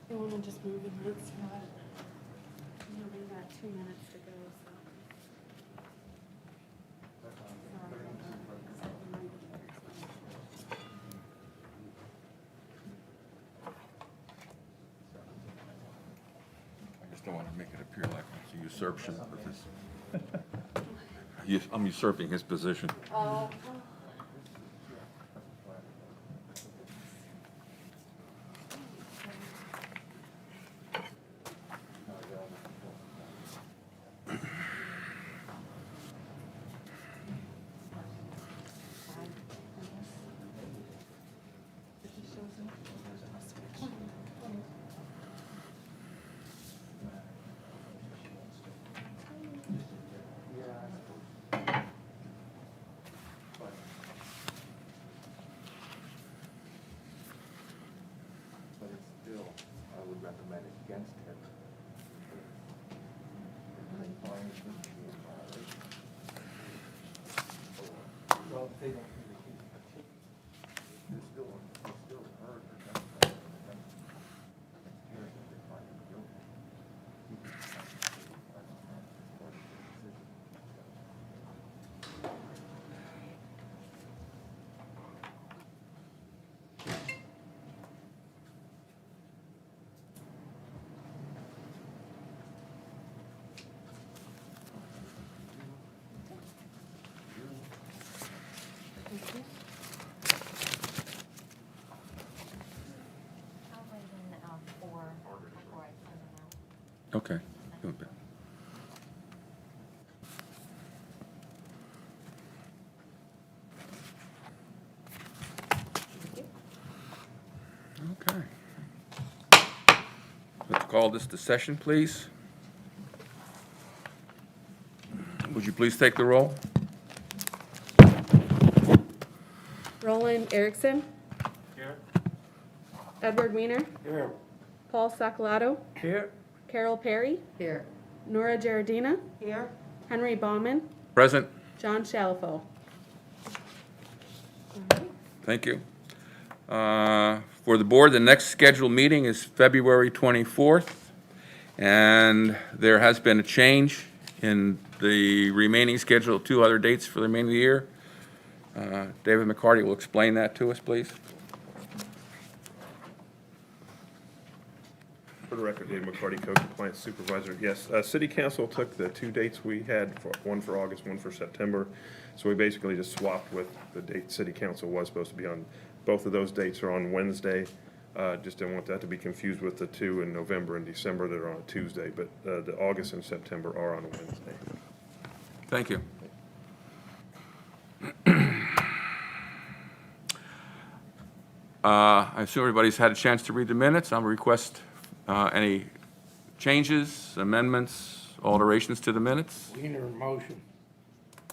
You want to just move in that spot? We only got 2 minutes to go, so. I just don't want to make it appear like it's a usurpation of his. I'm usurping his position. Oh. But it's still, I would recommend against him. Well, they don't. It's still hard for them. Hearing that they find him guilty. I'll wait in before I send them out. Okay. Good. Okay. Let's call this to session, please. Would you please take the roll? Roland Erickson. Here. Edward Weiner. Here. Paul Sacalato. Here. Carol Perry. Here. Nora Giardina. Here. Henry Bauman. Present. John Shalafo. Thank you. For the board, the next scheduled meeting is February 24th, and there has been a change in the remaining schedule of 2 other dates for the remainder of the year. David McCarty will explain that to us, please. For the record, Dave McCarty, Code Compliance Supervisor. Yes, City Council took the 2 dates we had, one for August, one for September. So we basically just swapped with the date City Council was supposed to be on. Both of those dates are on Wednesday. Just didn't want that to be confused with the 2 in November and December that are on a Tuesday. But the August and September are on a Wednesday. Thank you. I assume everybody's had a chance to read the minutes. I'll request any changes, amendments, alterations to the minutes. Weiner, motion.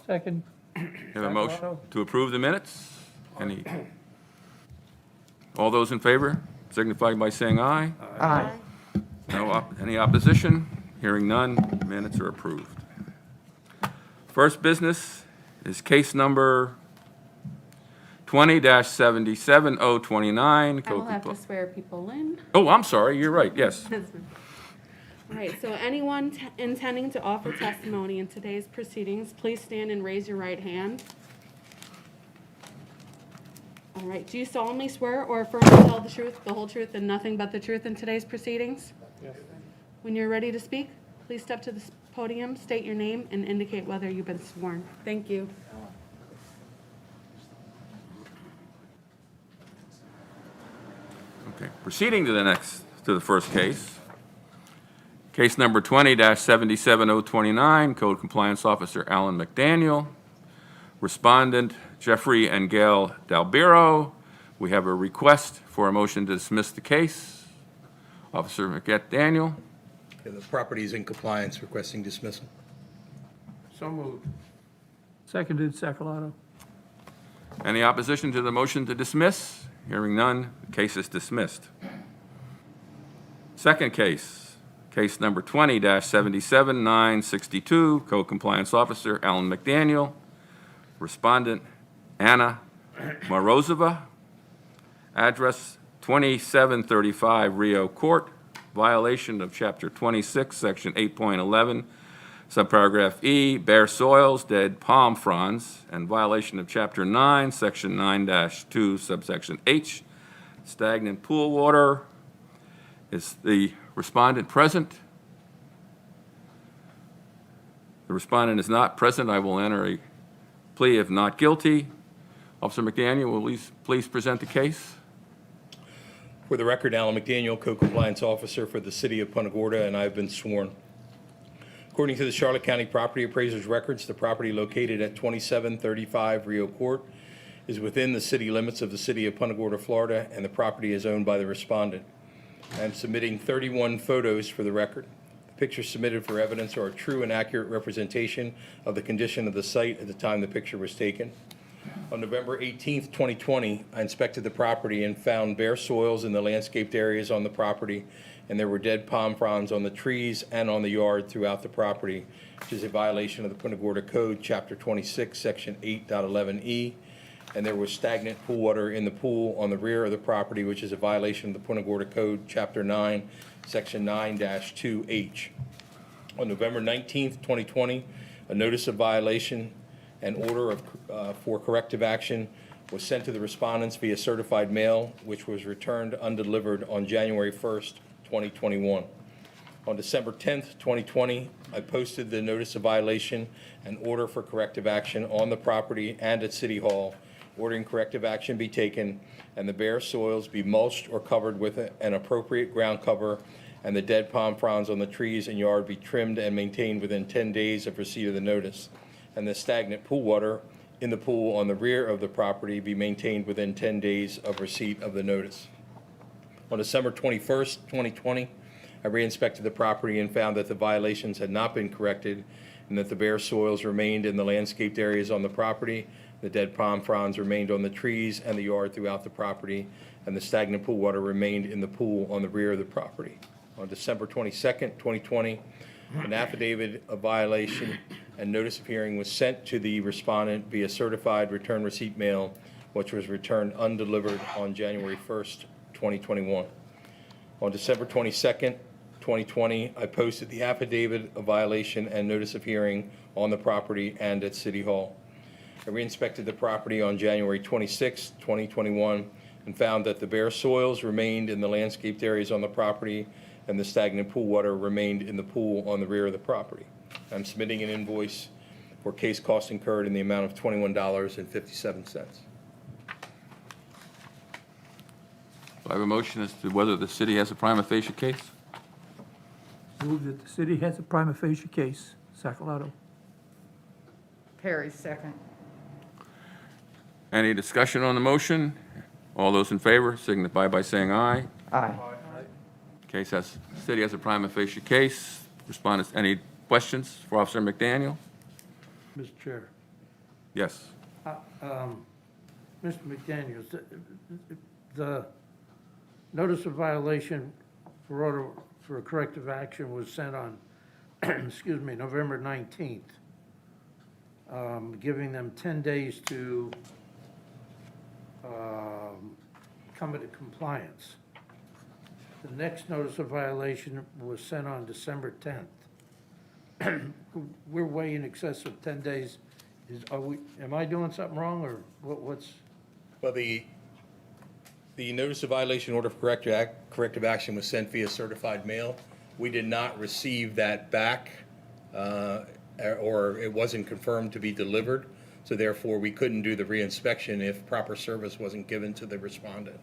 Second. You have a motion to approve the minutes? Any? All those in favor signify by saying aye. Aye. Any opposition? Hearing none, minutes are approved. First business is case number 20-77029. I will have to swear people in. Oh, I'm sorry, you're right, yes. All right, so anyone intending to offer testimony in today's proceedings, please stand and raise your right hand. All right, do you solemnly swear or affirm to tell the truth, the whole truth, and nothing but the truth in today's proceedings? Yes. When you're ready to speak, please step to the podium, state your name, and indicate whether you've been sworn. Thank you. Okay, proceeding to the first case. Case number 20-77029, Code Compliance Officer Alan Mcdaniel. Respondent Jeffrey and Gail Dalbero. We have a request for a motion to dismiss the case. Officer McDaniel. The property is in compliance, requesting dismissal. So moved. Seconded, Sacalato. Any opposition to the motion to dismiss? Hearing none, the case is dismissed. Second case, case number 20-77962, Code Compliance Officer Alan McDaniel. Respondent Anna Morozova. Address 2735 Rio Court, violation of Chapter 26, Section 8.11, subparagraph E, bare soils, dead palm fronds, and violation of Chapter 9, Section 9-2, subsection H, stagnant pool water. Is the respondent present? The respondent is not present. I will enter a plea of not guilty. Officer McDaniel, will you please present the case? For the record, Alan McDaniel, Co-Compliance Officer for the City of Punta Gorda, and I have been sworn. According to the Charlotte County Property Appraiser's records, the property located at 2735 Rio Court is within the city limits of the City of Punta Gorda, Florida, and the property is owned by the respondent. I am submitting 31 photos for the record. The pictures submitted for evidence are a true and accurate representation of the condition of the site at the time the picture was taken. On November 18th, 2020, I inspected the property and found bare soils in the landscaped areas on the property, and there were dead palm fronds on the trees and on the yard throughout the property, which is a violation of the Punta Gorda Code, Chapter 26, Section 8.11E, and there was stagnant pool water in the pool on the rear of the property, which is a violation of the Punta Gorda Code, Chapter 9, Section 9-2H. On November 19th, 2020, a notice of violation and order for corrective action was sent to the respondents via certified mail, which was returned undelivered on January 1st, 2021. On December 10th, 2020, I posted the notice of violation and order for corrective action on the property and at City Hall, ordering corrective action be taken and the bare soils be mulched or covered with an appropriate ground cover, and the dead palm fronds on the trees and yard be trimmed and maintained within 10 days of receipt of the notice, and the stagnant pool water in the pool on the rear of the property be maintained within 10 days of receipt of the notice. On December 21st, 2020, I re-inspected the property and found that the violations had not been corrected and that the bare soils remained in the landscaped areas on the property, the dead palm fronds remained on the trees and the yard throughout the property, and the stagnant pool water remained in the pool on the rear of the property. On December 22nd, 2020, an affidavit of violation and notice of hearing was sent to the respondent via certified return receipt mail, which was returned undelivered on January 1st, 2021. On December 22nd, 2020, I posted the affidavit of violation and notice of hearing on the property and at City Hall. I re-inspected the property on January 26, 2021, and found that the bare soils remained in the landscaped areas on the property and the stagnant pool water remained in the pool on the rear of the property. I'm submitting an invoice for case costs incurred in the amount of $21.57. Do I have a motion as to whether the city has a prima facie case? Move that the city has a prima facie case. Sacalato. Perry, second. Any discussion on the motion? All those in favor signify by saying aye. Aye. City has a prima facie case. Respondents, any questions for Officer McDaniel? Mr. Chair. Yes. Mr. McDaniel, the notice of violation for order for corrective action was sent on, excuse me, November 19th, giving them 10 days to come into compliance. The next notice of violation was sent on December 10th. We're way in excess of 10 days. Am I doing something wrong, or what's? Well, the notice of violation order for corrective action was sent via certified mail. We did not receive that back, or it wasn't confirmed to be delivered, so therefore we couldn't do the reinspection if proper service wasn't given to the respondent.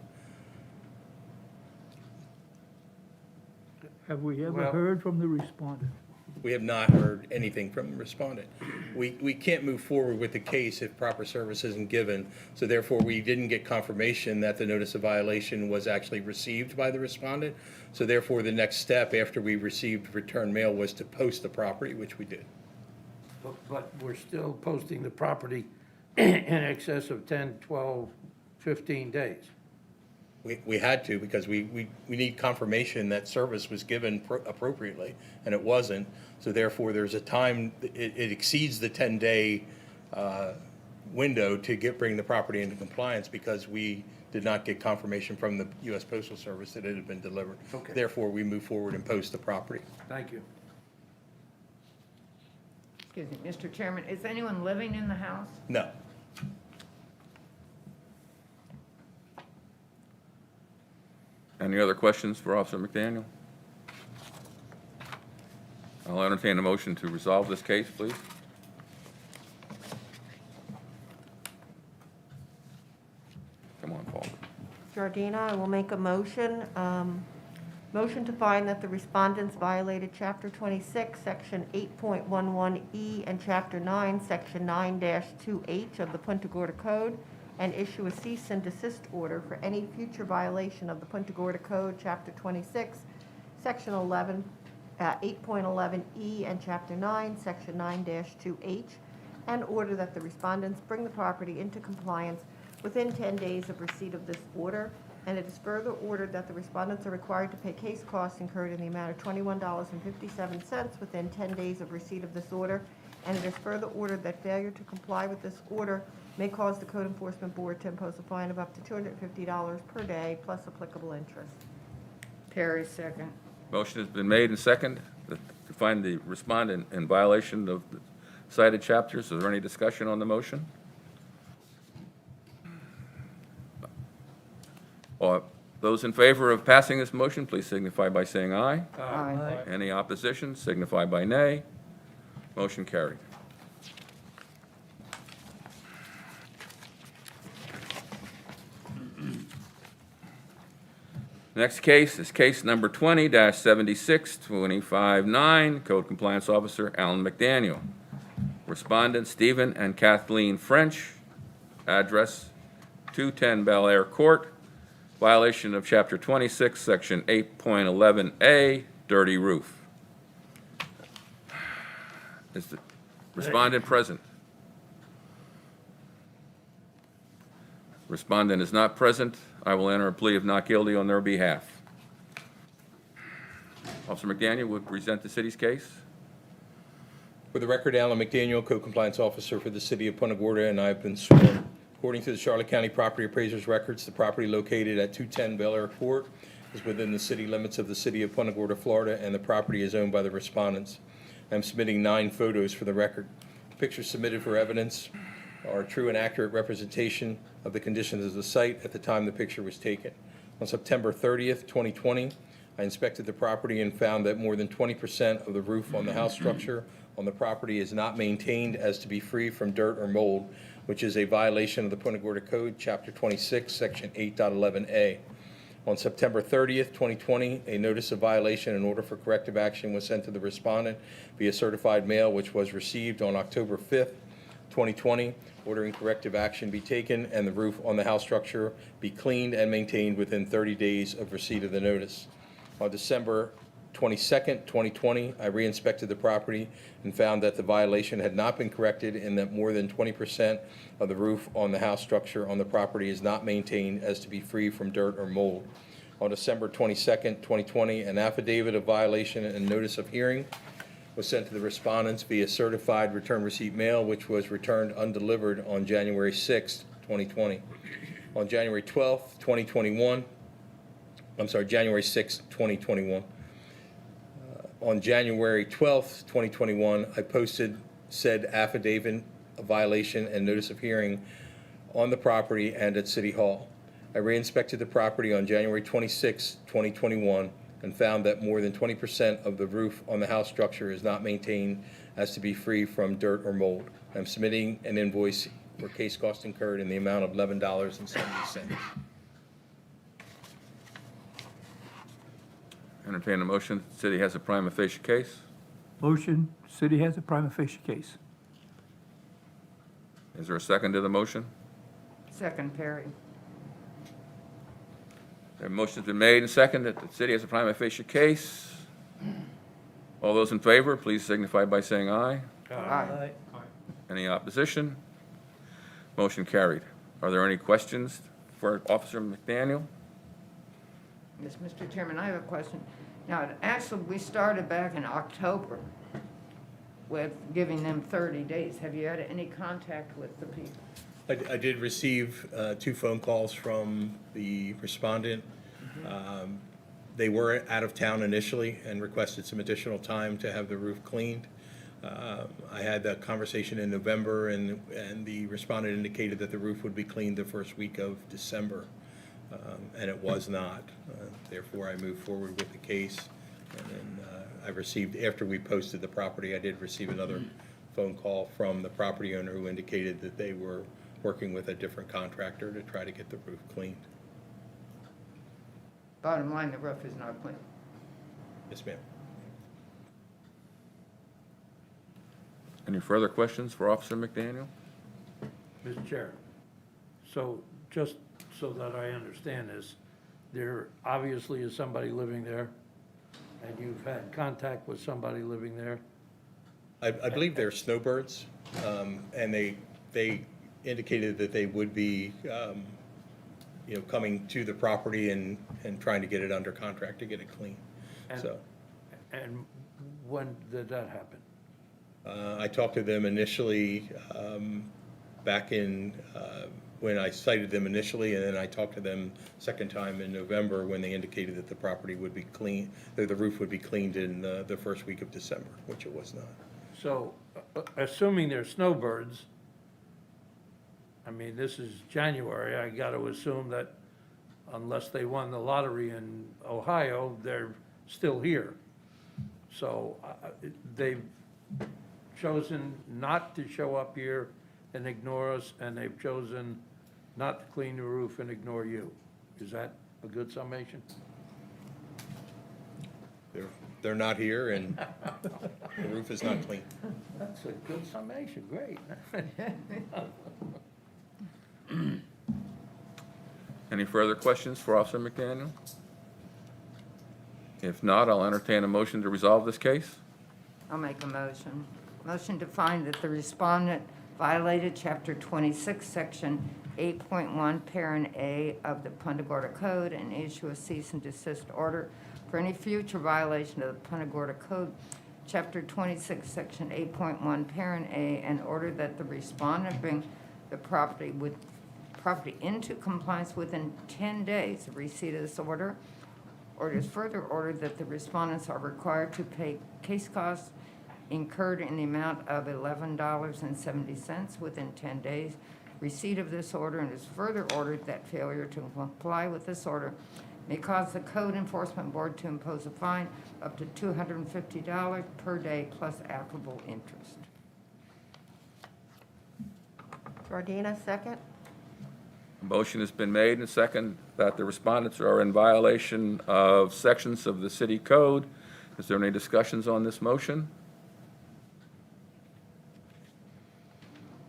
Have we ever Well- heard from the respondent? We have not heard anything from the respondent. We can't move forward with the case if proper service isn't given, so therefore we didn't get confirmation that the notice of violation was actually received by the respondent. So therefore, the next step after we received return mail was to post the property, which we did. But we're still posting the property in excess of 10, 12, 15 days. We had to, because we need confirmation that service was given appropriately, and it wasn't. So therefore, there's a time, it exceeds the 10-day window to bring the property into compliance, because we did not get confirmation from the U.S. Postal Service that it had been delivered. Okay. Therefore, we move forward and post the property. Thank you. Excuse me, Mr. Chairman, is anyone living in the house? No. Any other questions for Officer McDaniel? I'll entertain a motion to resolve this case, please. Come on, Paul. Jardina, I will make a motion. Motion to find that the respondents violated Chapter 26, Section 8.11E, and Chapter 9, Section 9-2H of the Punta Gorda Code, and issue a cease and desist order for any future violation of the Punta Gorda Code, Chapter 26, Section 8.11E, and Chapter 9, Section 9-2H, and order that the respondents bring the property into compliance within 10 days of receipt of this order. And it is further ordered that the respondents are required to pay case costs incurred in the amount of $21.57 within 10 days of receipt of this order. And it is further ordered that failure to comply with this order may cause the Code Enforcement Board to impose a fine of up to $250 per day plus applicable interest. Perry, second. Motion has been made and second to find the respondent in violation of the cited chapters. Is there any discussion on the motion? Those in favor of passing this motion, please signify by saying aye. Aye. Any opposition, signify by nay. Motion carried. Next case is case number 20-76259, Code Compliance Officer Alan McDaniel. Respondent Stephen and Kathleen French, address 210 Bel Air Court, violation of Chapter 26, Section 8.11A, dirty roof. Is the respondent present? Respondent is not present. I will enter a plea of not guilty on their behalf. Officer McDaniel will present the city's case. For the record, Alan McDaniel, Code Compliance Officer for the City of Punta Gorda, and I have been sworn. According to the Charlotte County Property Appraiser's records, the property located at 210 Bel Air Court is within the city limits of the City of Punta Gorda, Florida, and the property is owned by the respondents. I am submitting 9 photos for the record. Pictures submitted for evidence are a true and accurate representation of the conditions of the site at the time the picture was taken. On September 30th, 2020, I inspected the property and found that more than 20% of the roof on the house structure on the property is not maintained as to be free from dirt or mold, which is a violation of the Punta Gorda Code, Chapter 26, Section 8.11A. On September 30th, 2020, a notice of violation and order for corrective action was sent to the respondent via certified mail, which was received on October 5th, 2020, ordering corrective action be taken and the roof on the house structure be cleaned and maintained within 30 days of receipt of the notice. On December 22nd, 2020, I re-inspected the property and found that the violation had not been corrected and that more than 20% of the roof on the house structure on the property is not maintained as to be free from dirt or mold. On December 22nd, 2020, an affidavit of violation and notice of hearing was sent to the respondents via certified return receipt mail, which was returned undelivered on January 6th, 2020. On January 6th, 2021, on January 12th, 2021, I posted said affidavit of violation and notice of hearing on the property and at City Hall. I re-inspected the property on January 26th, 2021, and found that more than 20% of the roof on the house structure is not maintained as to be free from dirt or mold. I'm submitting an invoice for case costs incurred in the amount of $11.70. Entertain a motion. The city has a prima facie case. Motion, city has a prima facie case. Is there a second to the motion? Second, Perry. A motion's been made and seconded that the city has a prima facie case. All those in favor, please signify by saying aye. Aye. Any opposition? Motion carried. Are there any questions for Officer McDaniel? Yes, Mr. Chairman, I have a question. Now, actually, we started back in October with giving them 30 days. Have you had any contact with the people? I did receive 2 phone calls from the respondent. They were out of town initially and requested some additional time to have the roof cleaned. I had that conversation in November, and the respondent indicated that the roof would be cleaned the first week of December, and it was not. Therefore, I moved forward with the case, and then I received, after we posted the property, I did receive another phone call from the property owner who indicated that they were working with a different contractor to try to get the roof cleaned. Bottom line, the roof is not clean. Yes, ma'am. Any further questions for Officer McDaniel? Mr. Chair, so just so that I understand this, there obviously is somebody living there, and you've had contact with somebody living there? I believe they're snowbirds, and they indicated that they would be, coming to the property and trying to get it under contract to get it clean. And- So And when did that happen? I talked to them initially back in, when I cited them initially, and then I talked to them second time in November when they indicated that the property would be clean, that the roof would be cleaned in the first week of December, which it was not. So, assuming they're snowbirds, I mean, this is January, I got to assume that unless they won the lottery in Ohio, they're still here. So, they've chosen not to show up here and ignore us, and they've chosen not to clean the roof and ignore you. Is that a good summation? They're not here, and the roof is not clean. That's a good summation, great. Any further questions for Officer McDaniel? If not, I'll entertain a motion to resolve this case. I'll make a motion. Motion to find that the respondent violated Chapter 26, Section 8.1, Parent A of the Punta Gorda Code and issue a cease and desist order for any future violation of the Punta Gorda Code, Chapter 26, Section 8.1, Parent A, and order that the respondent bring the property into compliance within 10 days of receipt of this order. Or it is further ordered that the respondents are required to pay case costs incurred in the amount of $11.70 within 10 days receipt of this order, and is further ordered that failure to comply with this order may cause the Code Enforcement Board to impose a fine up to $250 per day plus applicable interest. Jardina, second. A motion has been made and second that the respondents are in violation of sections of the city code. Is there any discussions on this motion?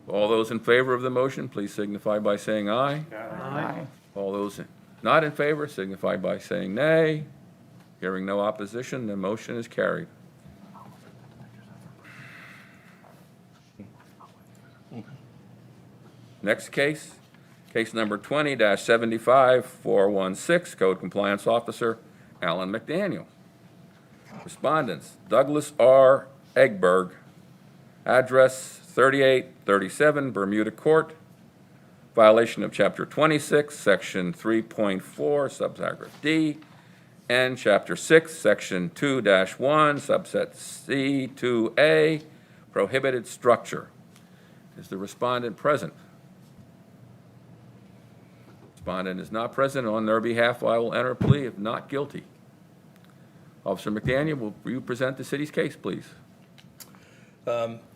All those in favor of the motion, please signify by saying aye. Aye. All those not in favor signify by saying nay. Hearing no opposition, the motion is carried. Next case, case number 20-75416, Code Compliance Officer Alan McDaniel. Respondents, Douglas R. Eggberg, address 3837 Bermuda Court, violation of Chapter 26, Section 3.4, subparagraph D, and Chapter 6, Section 2-1, subset C, 2A, prohibited structure. Is the respondent present? Respondent is not present. On their behalf, I will enter a plea of not guilty. Officer McDaniel, will you present the city's case, please?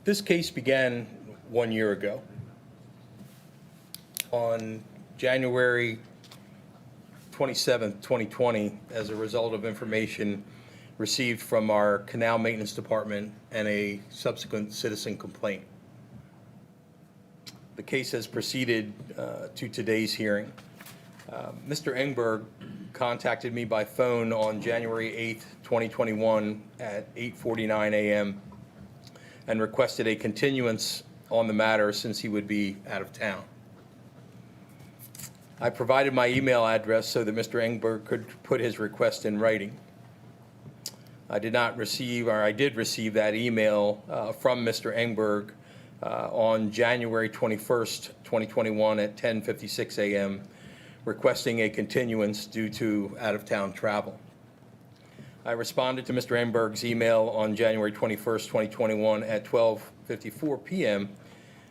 This case began 1 year ago. On January 27th, 2020, as a result of information received from our Canal Maintenance Department and a subsequent citizen complaint. The case has proceeded to today's hearing. Mr. Engberg contacted me by phone on January 8th, 2021 at 8:49 a.m. and requested a continuance on the matter since he would be out of town. I provided my email address so that Mr. Engberg could put his request in writing. I did receive that email from Mr. Engberg on January 21st, 2021 at 10:56 a.m., requesting a continuance due to out-of-town travel. I responded to Mr. Engberg's email on January 21st, 2021 at 12:54 p.m.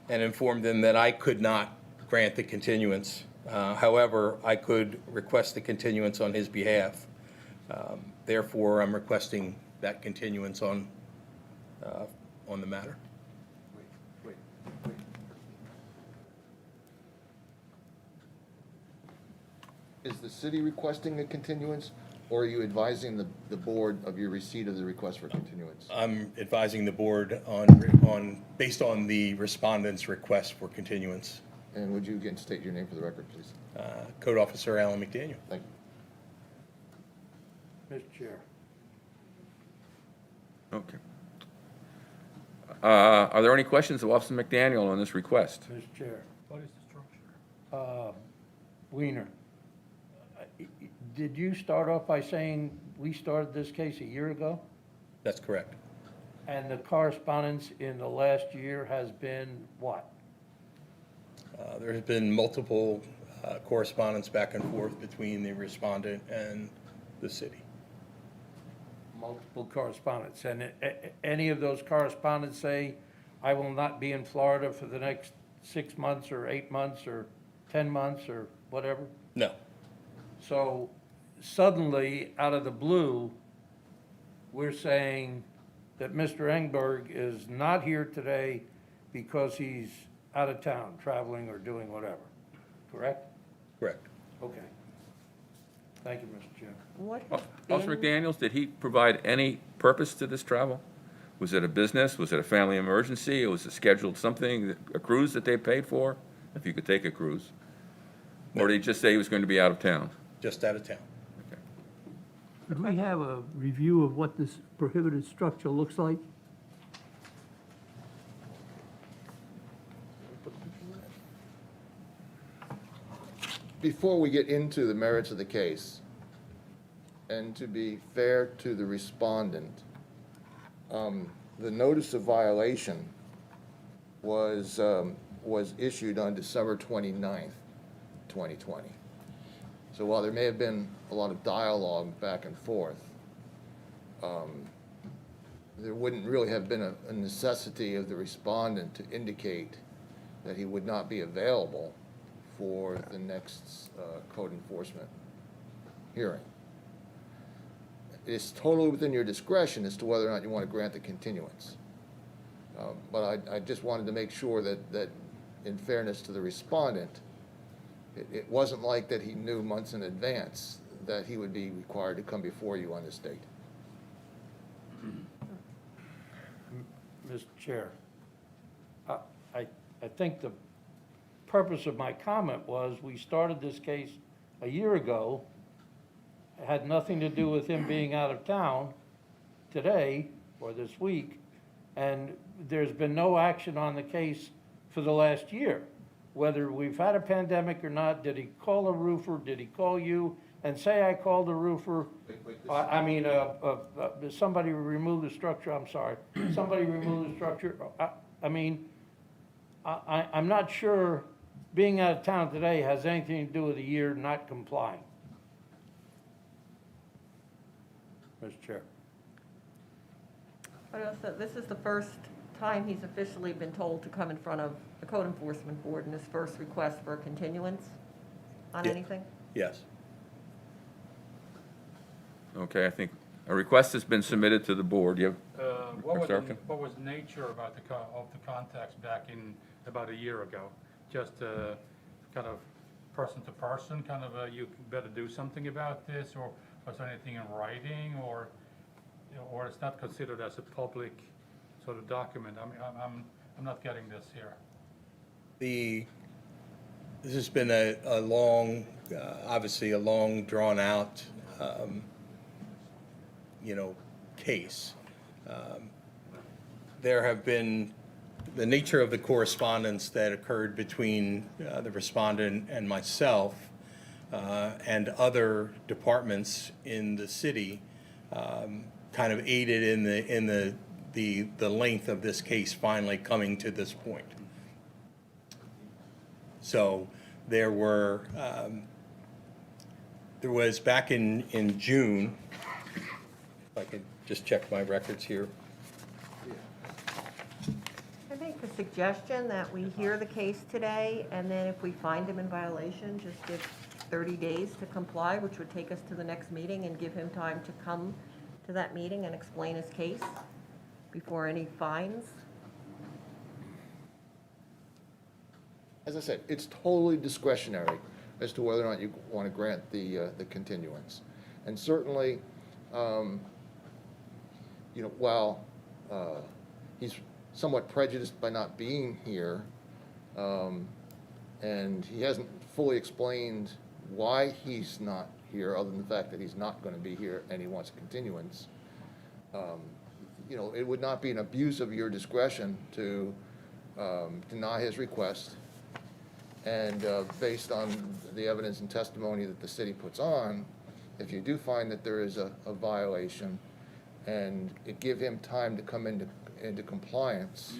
and informed him that I could not grant the continuance. However, I could request the continuance on his behalf. Therefore, I'm requesting that continuance on the matter. Wait. Is the city requesting a continuance, or are you advising the board of your receipt of the request for continuance? I'm advising the board based on the respondent's request for continuance. And would you again state your name for the record, please? Code Officer Alan McDaniel. Thank you. Mr. Chair. Okay. Are there any questions of Officer McDaniel on this request? Mr. Chair. What is the structure? Weiner, did you start off by saying we started this case a year ago? That's correct. And the correspondence in the last year has been what? There has been multiple correspondence back and forth between the respondent and the city. Multiple correspondence. And any of those correspondents say, I will not be in Florida for the next 6 months or 8 months or 10 months or whatever? No. So suddenly, out of the blue, we're saying that Mr. Engberg is not here today because he's out of town, traveling or doing whatever, correct? Correct. Okay. Thank you, Mr. Chair. What Officer in- McDaniels, did he provide any purpose to this travel? Was it a business? Was it a family emergency? Or was it scheduled something, a cruise that they paid for? If you could take a cruise? Or did he just say he was going to be out of town? Just out of town. Could we have a review of what this prohibited structure looks like? Before we get into the merits of the case, and to be fair to the respondent, the notice of violation was issued on December 29th, 2020. So while there may have been a lot of dialogue back and forth, there wouldn't really have been a necessity of the respondent to indicate that he would not be available for the next code enforcement hearing. It's totally within your discretion as to whether or not you want to grant the continuance. But I just wanted to make sure that in fairness to the respondent, it wasn't like that he knew months in advance that he would be required to come before you on this date. Mr. Chair, I think the purpose of my comment was we started this case a year ago. It had nothing to do with him being out of town today or this week, and there's been no action on the case for the last year. Whether we've had a pandemic or not, did he call a roofer, did he call you and say I called a roofer? Somebody remove the structure, I'm sorry. Somebody remove the structure. I'm not sure being out of town today has anything to do with a year not complying. Mr. Chair. But also, this is the first time he's officially been told to come in front of the Code Enforcement Board in his first request for a continuance on Yeah. anything? Yes. Okay, I think a request has been submitted to the board. You What was, Mr. Arkin? what was nature about of the contacts back in about a year ago? Just kind of person to person, kind of you better do something about this, or was there anything in writing, or it's not considered as a public sort of document? I mean, I'm not getting this here. This has been a long, obviously a long, drawn-out, case. There have been, the nature of the correspondence that occurred between the respondent and myself and other departments in the city kind of aided in the the length of this case finally coming to this point. So there was back in June, if I could just check my records here. I make the suggestion that we hear the case today, and then if we find him in violation, just give 30 days to comply, which would take us to the next meeting and give him time to come to that meeting and explain his case before any fines. As I said, it's totally discretionary as to whether or not you want to grant the continuance. And certainly, while he's somewhat prejudiced by not being here, and he hasn't fully explained why he's not here, other than the fact that he's not going to be here and he wants a continuance, it would not be an abuse of your discretion to deny his request. And based on the evidence and testimony that the city puts on, if you do find that there is a violation and give him time to come into compliance,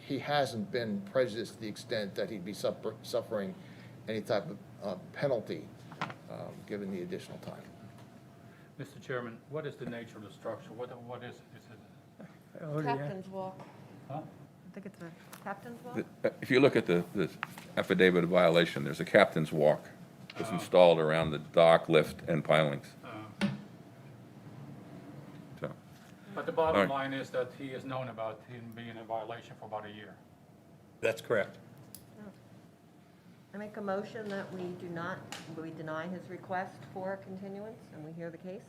he hasn't been prejudiced to the extent that he'd be suffering any type of penalty given the additional time. Mr. Chairman, what is the nature of the structure? What is it? Captain's walk. Huh? I think it's a captain's walk. If you look at the affidavit of violation, there's a captain's walk that's installed around the dock, lift, and pilings. So, But the All bottom right. line is that he has known about him being in violation for about a year. That's correct. I make a motion that we deny his request for a continuance, and we hear the case.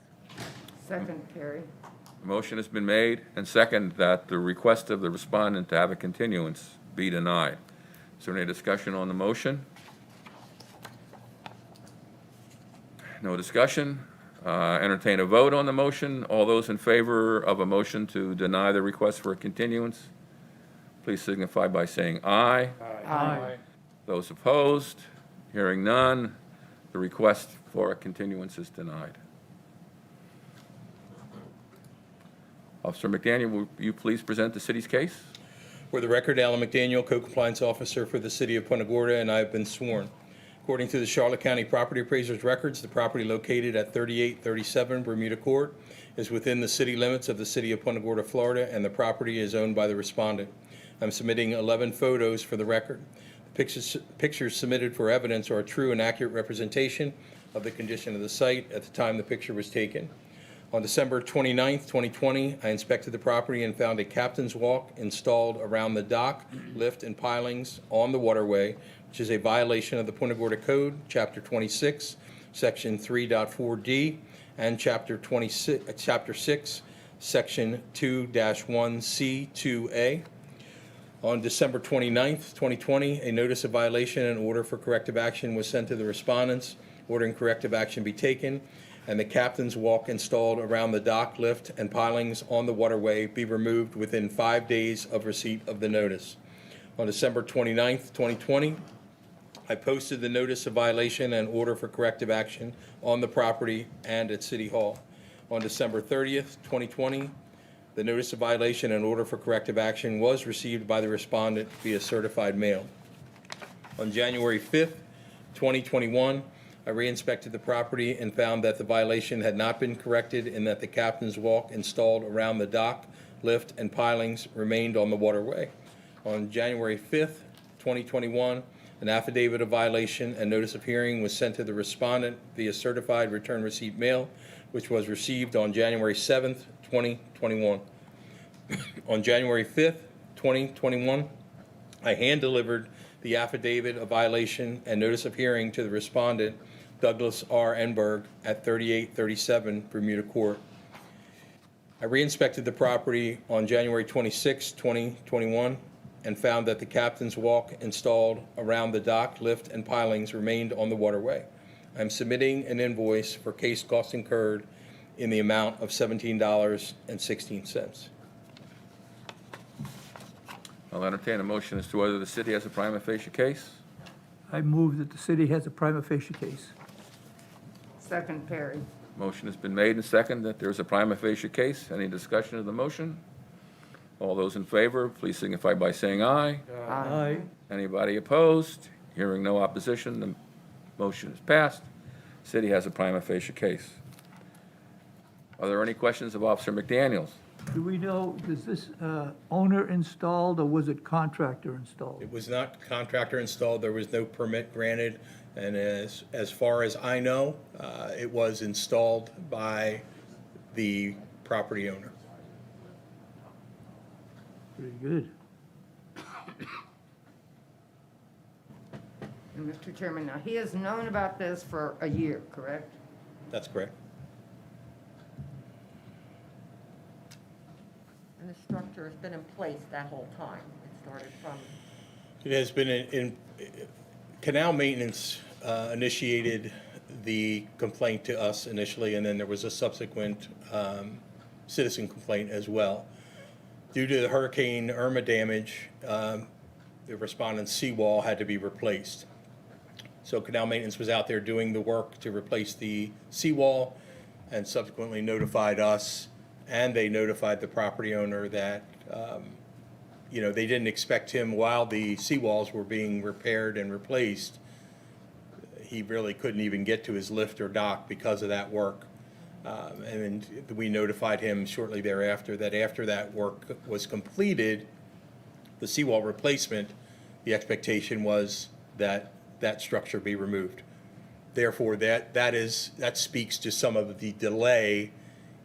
Second, Perry. the motion has been made and second that the request of the respondent to have a continuance be denied. Is there any discussion on the motion? No discussion. Entertain a vote on the motion. All those in favor of a motion to deny the request for a continuance, please signify by saying aye. Aye. Those opposed, hearing none, the request for a continuance is denied. Officer Mcdaniel, will you please present the city's case? For the record, Alan Mcdaniel, Co-Compliance Officer for the City of Punta Gorda, and I have been sworn. According to the Charlotte County Property Appraiser's records, the property located at 3837 Bermuda Court is within the city limits of the City of Punta Gorda, Florida, and the property is owned by the respondent. I'm submitting 11 photos for the record. The pictures submitted for evidence are a true and accurate representation of the condition of the site at the time the picture was taken. On December 29th, 2020, I inspected the property and found a captain's walk installed around the dock, lift, and pilings on the waterway, which is a violation of the Punta Gorda Code, Chapter 26, Section 3.4D, and Chapter 6, Section 2-1C2A. On December 29th, 2020, a notice of violation and order for corrective action was sent to the respondents, ordering corrective action be taken, and the captain's walk installed around the dock, lift, and pilings on the waterway be removed within 5 days of receipt of the notice. On December 29th, 2020, I posted the notice of violation and order for corrective action on the property and at City Hall. On December 30th, 2020, the notice of violation and order for corrective action was received by the respondent via certified mail. On January 5th, 2021, I re-inspected the property and found that the violation had not been corrected and that the captain's walk installed around the dock, lift, and pilings remained on the waterway. On January 5th, 2021, an affidavit of violation and notice of hearing was sent to the respondent via certified return receipt mail, which was received on January 7th, 2021. On January 5th, 2021, I hand-delivered the affidavit of violation and notice of hearing to the respondent, Douglas R. Enberg, at 3837 Bermuda Court. I re-inspected the property on January 26, 2021, and found that the captain's walk installed around the dock, lift, and pilings remained on the waterway. I'm submitting an invoice for case costs incurred in the amount of $17.16. I'll entertain a motion as to whether the city has a prima facie case. I move that the city has a prima facie case. Second, Perry. Motion has been made and seconded that there is a prima facie case. Any discussion of the motion? All those in favor, please signify by saying aye. Aye. Anybody opposed? Hearing no opposition, the motion is passed. City has a prima facie case. Are there any questions of Officer McDaniels? Do we know, is this owner installed or was it contractor installed? It was not contractor installed, there was no permit granted, and as far as I know, it was installed by the property owner. Pretty good. And Mr. Chairman, now, he has known about this for a year, correct? That's correct. And the structure has been in place that whole time. It started from, It has been Canal Maintenance initiated the complaint to us initially, and then there was a subsequent citizen complaint as well. Due to the Hurricane Irma damage, the respondent's seawall had to be replaced. So Canal Maintenance was out there doing the work to replace the seawall and subsequently notified us, and they notified the property owner that, they didn't expect him while the seawalls were being repaired and replaced. He really couldn't even get to his lift or dock because of that work. And then we notified him shortly thereafter that after that work was completed, the seawall replacement, the expectation was that that structure be removed. Therefore, that speaks to some of the delay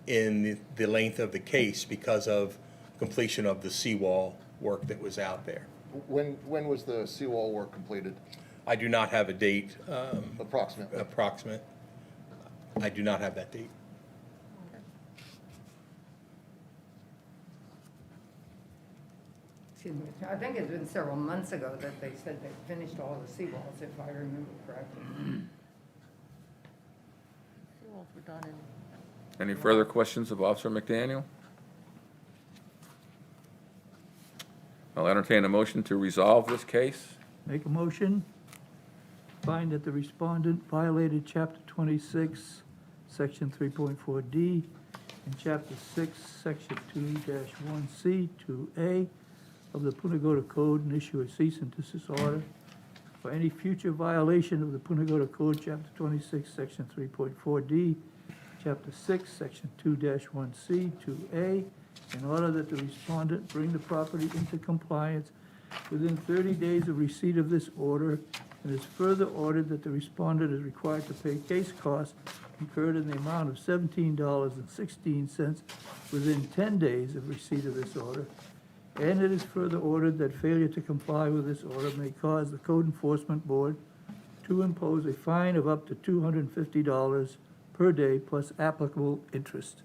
in the length of the case because of completion of the seawall work that was out there. When was the seawall work completed, I do not have a date, approximately? approximate. I do not have that date. Excuse me, I think it's been several months ago that they said they finished all the seawalls, if I remember correctly. seawalls were done in, Any further questions of Officer McDaniel? I'll entertain a motion to resolve this case. Make a motion, find that the respondent violated Chapter 26, Section 3.4D, and Chapter 6, Section 2-1C, 2A of the Punta Gorda Code and issue a cease and desist order for any future violation of the Punta Gorda Code, Chapter 26, Section 3.4D, Chapter 6, Section 2-1C, 2A, in order that the respondent bring the property into compliance within 30 days of receipt of this order, and is further ordered that the respondent is required to pay case costs incurred in the amount of $17.16 within 10 days of receipt of this order. And it is further ordered that failure to comply with this order may cause the Code Enforcement Board to impose a fine of up to $250 per day plus applicable interest.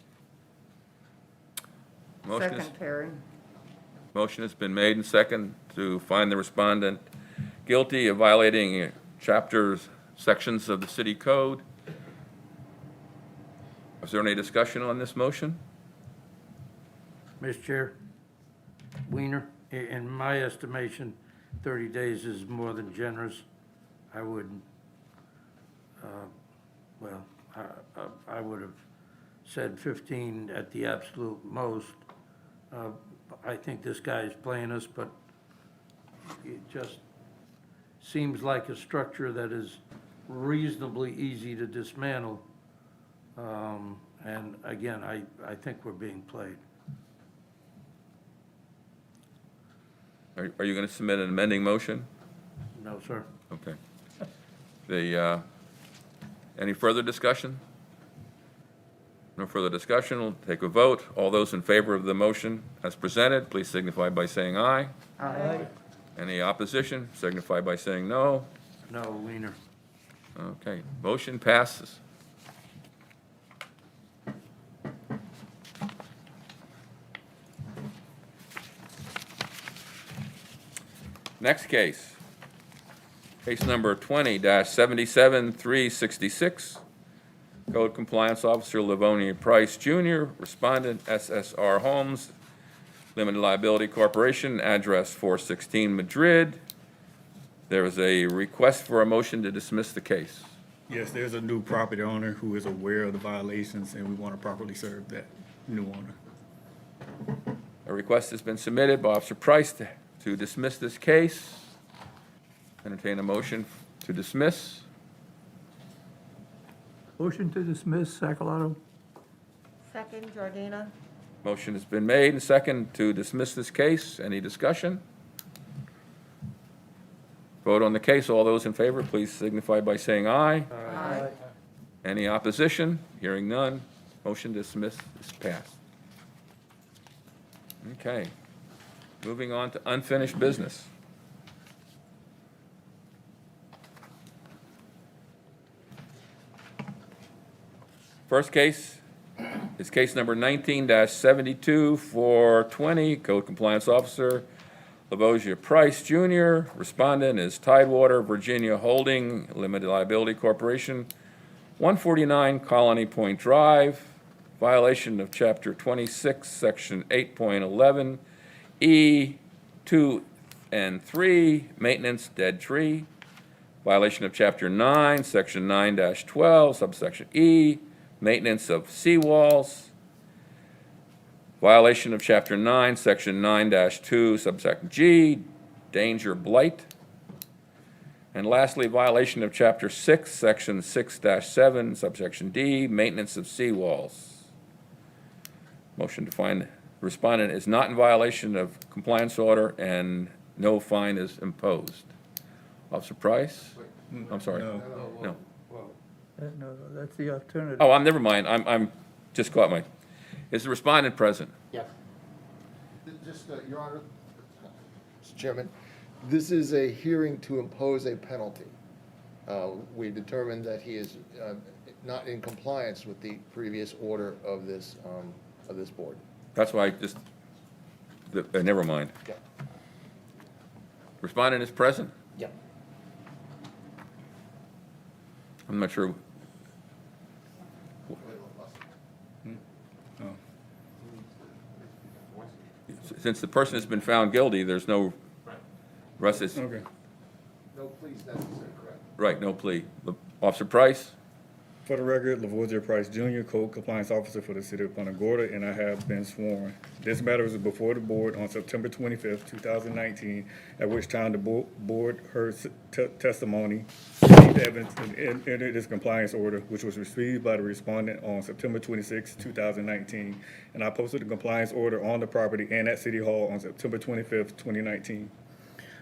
Motion is- Second, Perry. Motion has been made and second to find the respondent guilty of violating chapters, sections of the city code. Is there any discussion on this motion? Mr. Chair, Wiener, in my estimation, 30 days is more than generous. I would, I would have said 15 at the absolute most. I think this guy is playing us, but it just seems like a structure that is reasonably easy to dismantle. And again, I think we're being played. Are you going to submit an amending motion? No, sir. Okay. Any further discussion? No further discussion. We'll take a vote. All those in favor of the motion as presented, please signify by saying aye. Aye. Any opposition, signify by saying no. No, Wiener. Okay, motion passes. Next case, case number 20-77366. Code Compliance Officer Lavoisier Price Jr., Respondent SSR Homes, Limited Liability Corporation, address 416 Madrid. There is a request for a motion to dismiss the case. Yes, there's a new property owner who is aware of the violations, and we want to properly serve that new owner. A request has been submitted by Officer Price to dismiss this case. Entertain a motion to dismiss. Motion to dismiss, Sacalato. Second, Giardina. Motion has been made and second to dismiss this case. Any discussion? Vote on the case. All those in favor, please signify by saying aye. Aye. Any opposition? Hearing none. Motion to dismiss is passed. Okay. Moving on to unfinished business. First case is case number 19-72-420, Code Compliance Officer Lavoisier Price Jr. Respondent is Tidewater, Virginia Holding Limited Liability Corporation, 149 Colony Point Drive, violation of Chapter 26, Section 8.11, E 2 and 3, maintenance dead tree, violation of Chapter 9, Section 9-12, Subsection E, maintenance of seawalls, violation of Chapter 9, Section 9-2, Subsection G, danger blight, and lastly, violation of Chapter 6, Section 6-7, Subsection D, maintenance of seawalls. Motion to find respondent is not in violation of compliance order and no fine is imposed. Officer Price? I'm sorry. No. No. No, that's the alternative. Oh, never mind. I'm just caught my, is the respondent present? Yes. Just, Your Honor, Mr. Chairman, this is a hearing to impose a penalty. We determined that he is not in compliance with the previous order of this board. That's why I just, never mind. Yeah. Respondent is present? Yeah. I'm not sure. Since the person has been found guilty, there's no, Russ is, Okay. No pleas necessary, correct? right, no plea. Officer Price? For the record, Lavoisier Price Jr., Code Compliance Officer for the City of Punta Gorda, and I have been sworn. This matter was before the board on September 25th, 2019, at which time the board heard testimony, received evidence, and entered its compliance order, which was received by the respondent on September 26, 2019, and I posted the compliance order on the property and at City Hall on September 25th, 2019.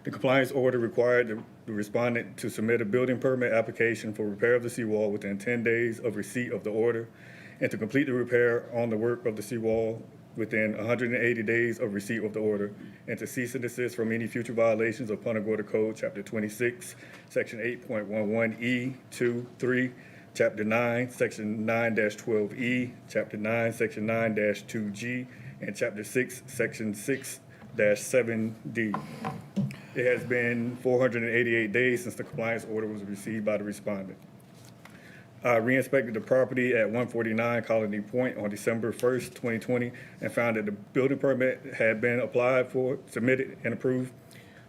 The compliance order required the respondent to submit a building permit application for repair of the seawall within 10 days of receipt of the order, and to complete the repair on the work of the seawall within 180 days of receipt of the order, and to cease and desist from any future violations of Punta Gorda Code, Chapter 26, Section 8.11 E 2, 3, Chapter 9, Section 9-12E, Chapter 9, Section 9-2G, and Chapter 6, Section 6-7D. It has been 488 days since the compliance order was received by the respondent. I re-inspected the property at 149 Colony Point on December 1st, 2020, and found that the building permit had been applied for, submitted, and approved.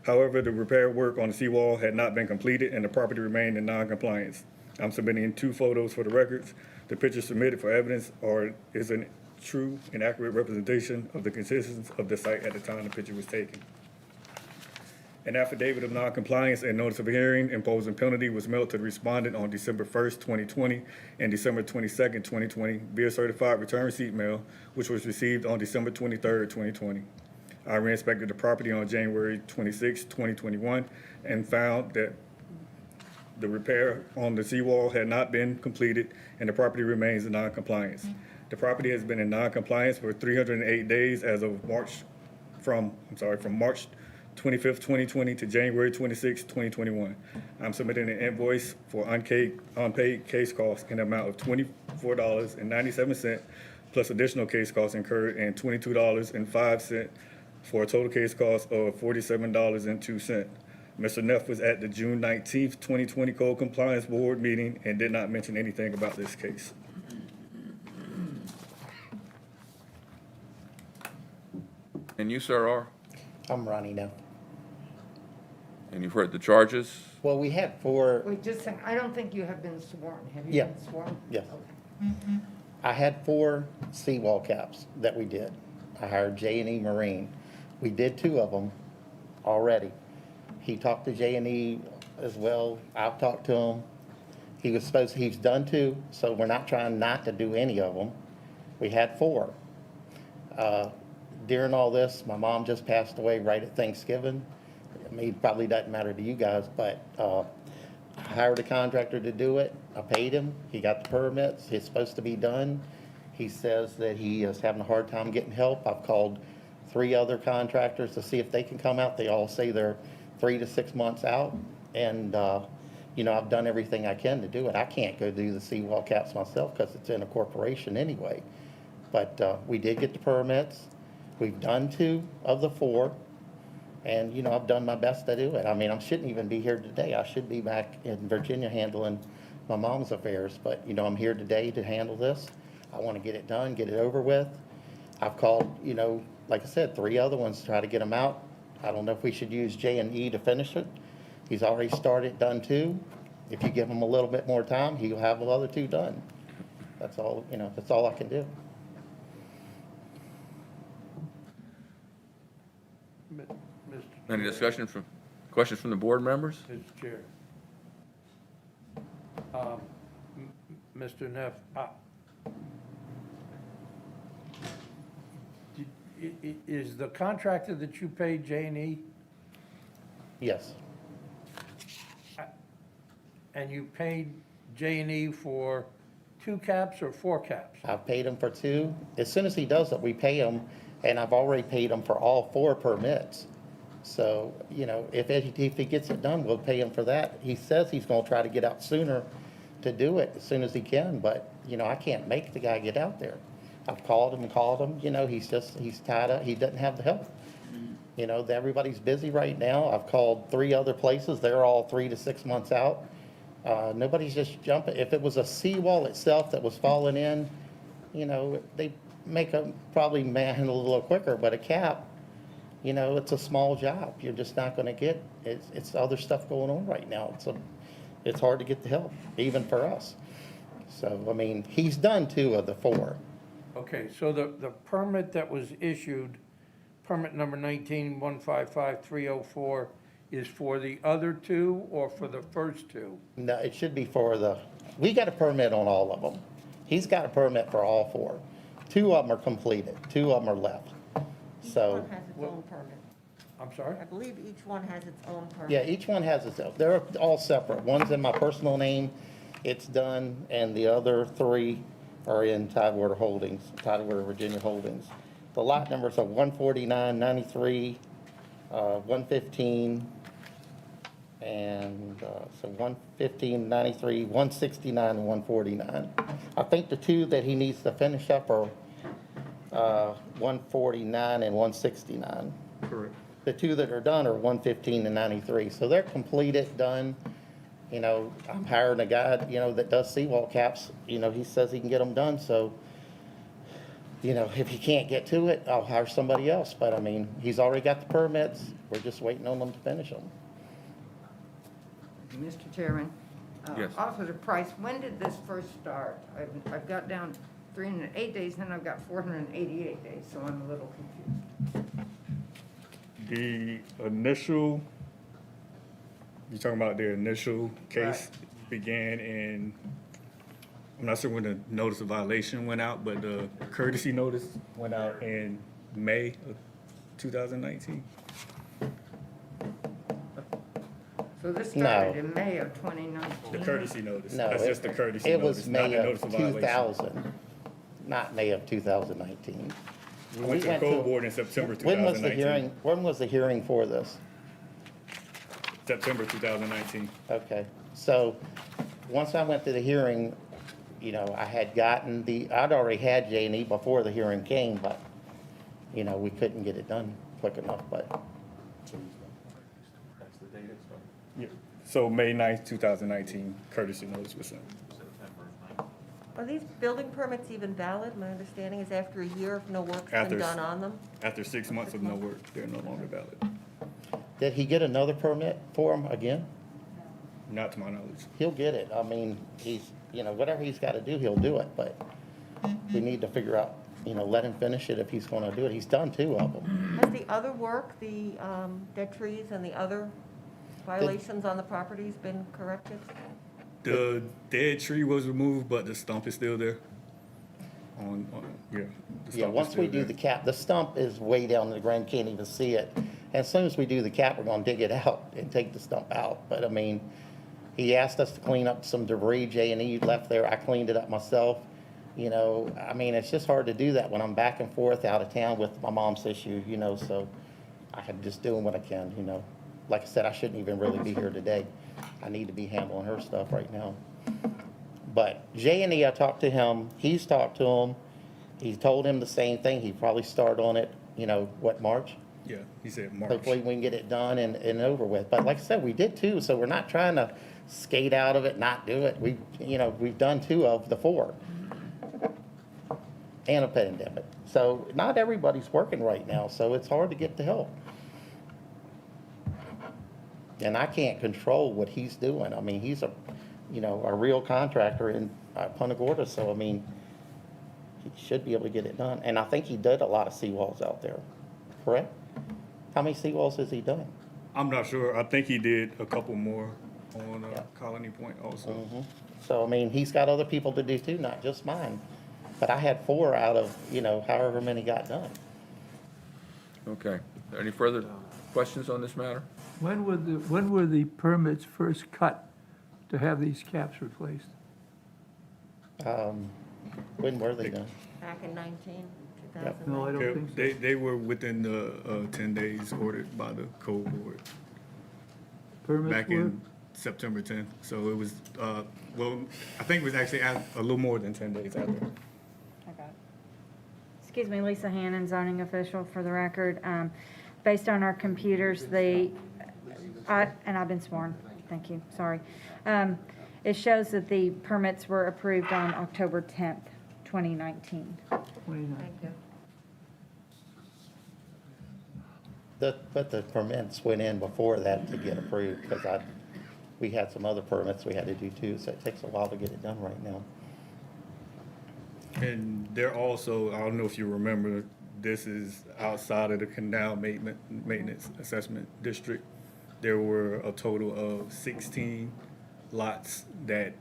However, the repair work on the seawall had not been completed, and the property remained in non-compliance. I'm submitting 2 photos for the records. The pictures submitted for evidence is a true and accurate representation of the conditions of the site at the time the picture was taken. An affidavit of non-compliance and notice of hearing imposing penalty was mailed to the respondent on December 1st, 2020, and December 22nd, 2020, via certified return receipt mail, which was received on December 23rd, 2020. I re-inspected the property on January 26, 2021, and found that the repair on the seawall had not been completed, and the property remains in non-compliance. The property has been in non-compliance for 308 days as of from March 25th, 2020 to January 26th, 2021. I'm submitting an invoice for unpaid case costs in the amount of $24.97 plus additional case costs incurred and $22.05 for a total case cost of $47.02. Mr. Neff was at the June 19th, 2020 Code Compliance Board meeting and did not mention anything about this case. And you, sir, are? I'm Ronnie Neff. And you've heard the charges? Well, we had 4, Wait, just a second, I don't think you have been sworn. Have you Yeah. been sworn? yes. Okay. I had 4 seawall caps that we did. I hired J&E Marine. We did 2 of them already. He talked to J&E as well. I've talked to him. He's done 2, so we're not trying not to do any of them. We had 4. During all this, my mom just passed away right at Thanksgiving. I mean, it probably doesn't matter to you guys, but I hired a contractor to do it. I paid him. He got the permits. It's supposed to be done. He says that he is having a hard time getting help. I've called 3 other contractors to see if they can come out. They all say they're 3 to 6 months out. And, you know, I've done everything I can to do it. I can't go do the seawall caps myself because it's in a corporation anyway. But we did get the permits. We've done 2 of the 4. And, you know, I've done my best to do it. I mean, I shouldn't even be here today. I should be back in Virginia handling my mom's affairs. But, you know, I'm here today to handle this. I want to get it done, get it over with. I've called, you know, like I said, 3 other ones to try to get them out. I don't know if we should use J&E to finish it. He's already started, done 2. If you give him a little bit more time, he'll have the other 2 done. That's all, you know, that's all I can do. Any discussion questions from the board members? Mr. Chair. Mr. Neff, is the contractor that you paid J&E, Yes, and you paid J&E for 2 caps or 4 caps? I've paid him for 2. As soon as he does it, we pay him, and I've already paid him for all 4 permits. So, you know, if he gets it done, we'll pay him for that. He says he's gonna try to get out sooner to do it as soon as he can, but, you know, I can't make the guy get out there. I've called him, you know, he's tied up, he doesn't have the help. You know, everybody's busy right now. I've called 3 other places, they're all 3 to 6 months out. Nobody's just jumping. If it was a seawall itself that was falling in, you know, they make a, probably handle it a little quicker, but a cap, you know, it's a small job. You're just not gonna get, it's other stuff going on right now. It's hard to get the help, even for us. So, I mean, he's done 2 of the 4. Okay, so the permit that was issued, permit number 19155304, is for the other 2 or for the first 2? No, it should be we got a permit on all of them. He's got a permit for all 4. 2 of them are completed, 2 of them are left. Each So, one has its own permit. I'm sorry? I believe each one has its own permit. yeah, each one has its own. They're all separate. One's in my personal name, it's done, and the other 3 are in Tidewater Holdings, Tidewater Virginia Holdings. The lot numbers are 149, 93, 115, and so 115, 93, 169, and 149. I think the 2 that he needs to finish up are 149 and 169. Correct. The 2 that are done are 115 and 93. So they're completed, done. You know, I'm hiring a guy, you know, that does seawall caps. You know, he says he can get them done. So, you know, if he can't get to it, I'll hire somebody else. But I mean, he's already got the permits. We're just waiting on them to finish them. Mr. Chairman? Yes. Officer Price, when did this first start? I've got down 308 days, then I've got 488 days, so I'm a little confused. The initial, you're talking about the initial case began in, I'm not sure when the notice of violation went out, but the courtesy notice went out in May of 2019. So this No. started in May of 2019? The courtesy notice. No, That's just the courtesy it notice, was not May the notice of of violation. 2000, not May of 2019. We went to the code board in September When was the 2019. hearing, when was the hearing for this? September 2019. Okay, so, once I went to the hearing, you know, I had gotten I'd already had J&E before the hearing came, but, you know, we couldn't get it done quick enough, but, Yeah. So May 9th, 2019, courtesy notice was sent. Are these building permits even valid? My understanding is after a year if no work's After been s- done on them? After 6 months of no work, they're no longer valid. Did he get another permit for him again? Not to my knowledge. He'll get it. I mean, he's, whatever he's got to do, he'll do it, but we need to figure out, let him finish it if he's going to do it. He's done 2 of them. Has the other work, the dead trees and the other violations on the properties been corrected? The dead tree was removed, but the stump is still there. The Yeah, stump is once still we do there. the cap, the stump is way down in the ground, can't even see it. And as soon as we do the cap, we're gonna dig it out and take the stump out. But I mean, he asked us to clean up some debris J&E left there. I cleaned it up myself. I mean, it's just hard to do that when I'm back and forth out of town with my mom's issue, so I'm just doing what I can, Like I said, I shouldn't even really be here today. I need to be handling her stuff right now. But J&E, I talked to him, he's talked to him, he told him the same thing, he'd probably start on it, March? Yeah, he said March. Hopefully we can get it done and over with. But like I said, we did 2, so we're not trying to skate out of it, not do it. We've done 2 of the 4. And a pandemic. So not everybody's working right now, so it's hard to get the help. And I can't control what he's doing. I mean, he's a real contractor in Punta Gorda, so I mean, he should be able to get it done. And I think he did a lot of seawalls out there, correct? How many seawalls has he done? I'm not sure. I think he did a couple more on Yeah. Colony Point also. So, I mean, he's got other people to do too, not just mine. But I had 4 out of, however many got done. Okay. Any further questions on this matter? When were the permits first cut to have these caps replaced? When were they done? Back in 19, Yep. 2009? No, I don't think so. They were within the 10 days ordered by the code board Permits back were? in September 10th. So it was, I think it was actually a little more than 10 days after. Excuse me, Lisa Hannon, zoning official for the record. Based on our computers, and I've been sworn, thank you, sorry. It shows that the permits were approved on October 10th, 2019. 29. Thank you. But the permits went in before that to get approved, because we had some other permits we had to do too, so it takes a while to get it done right now. And they're also, I don't know if you remember, this is outside of the canal maintenance assessment district. There were a total of 16 lots that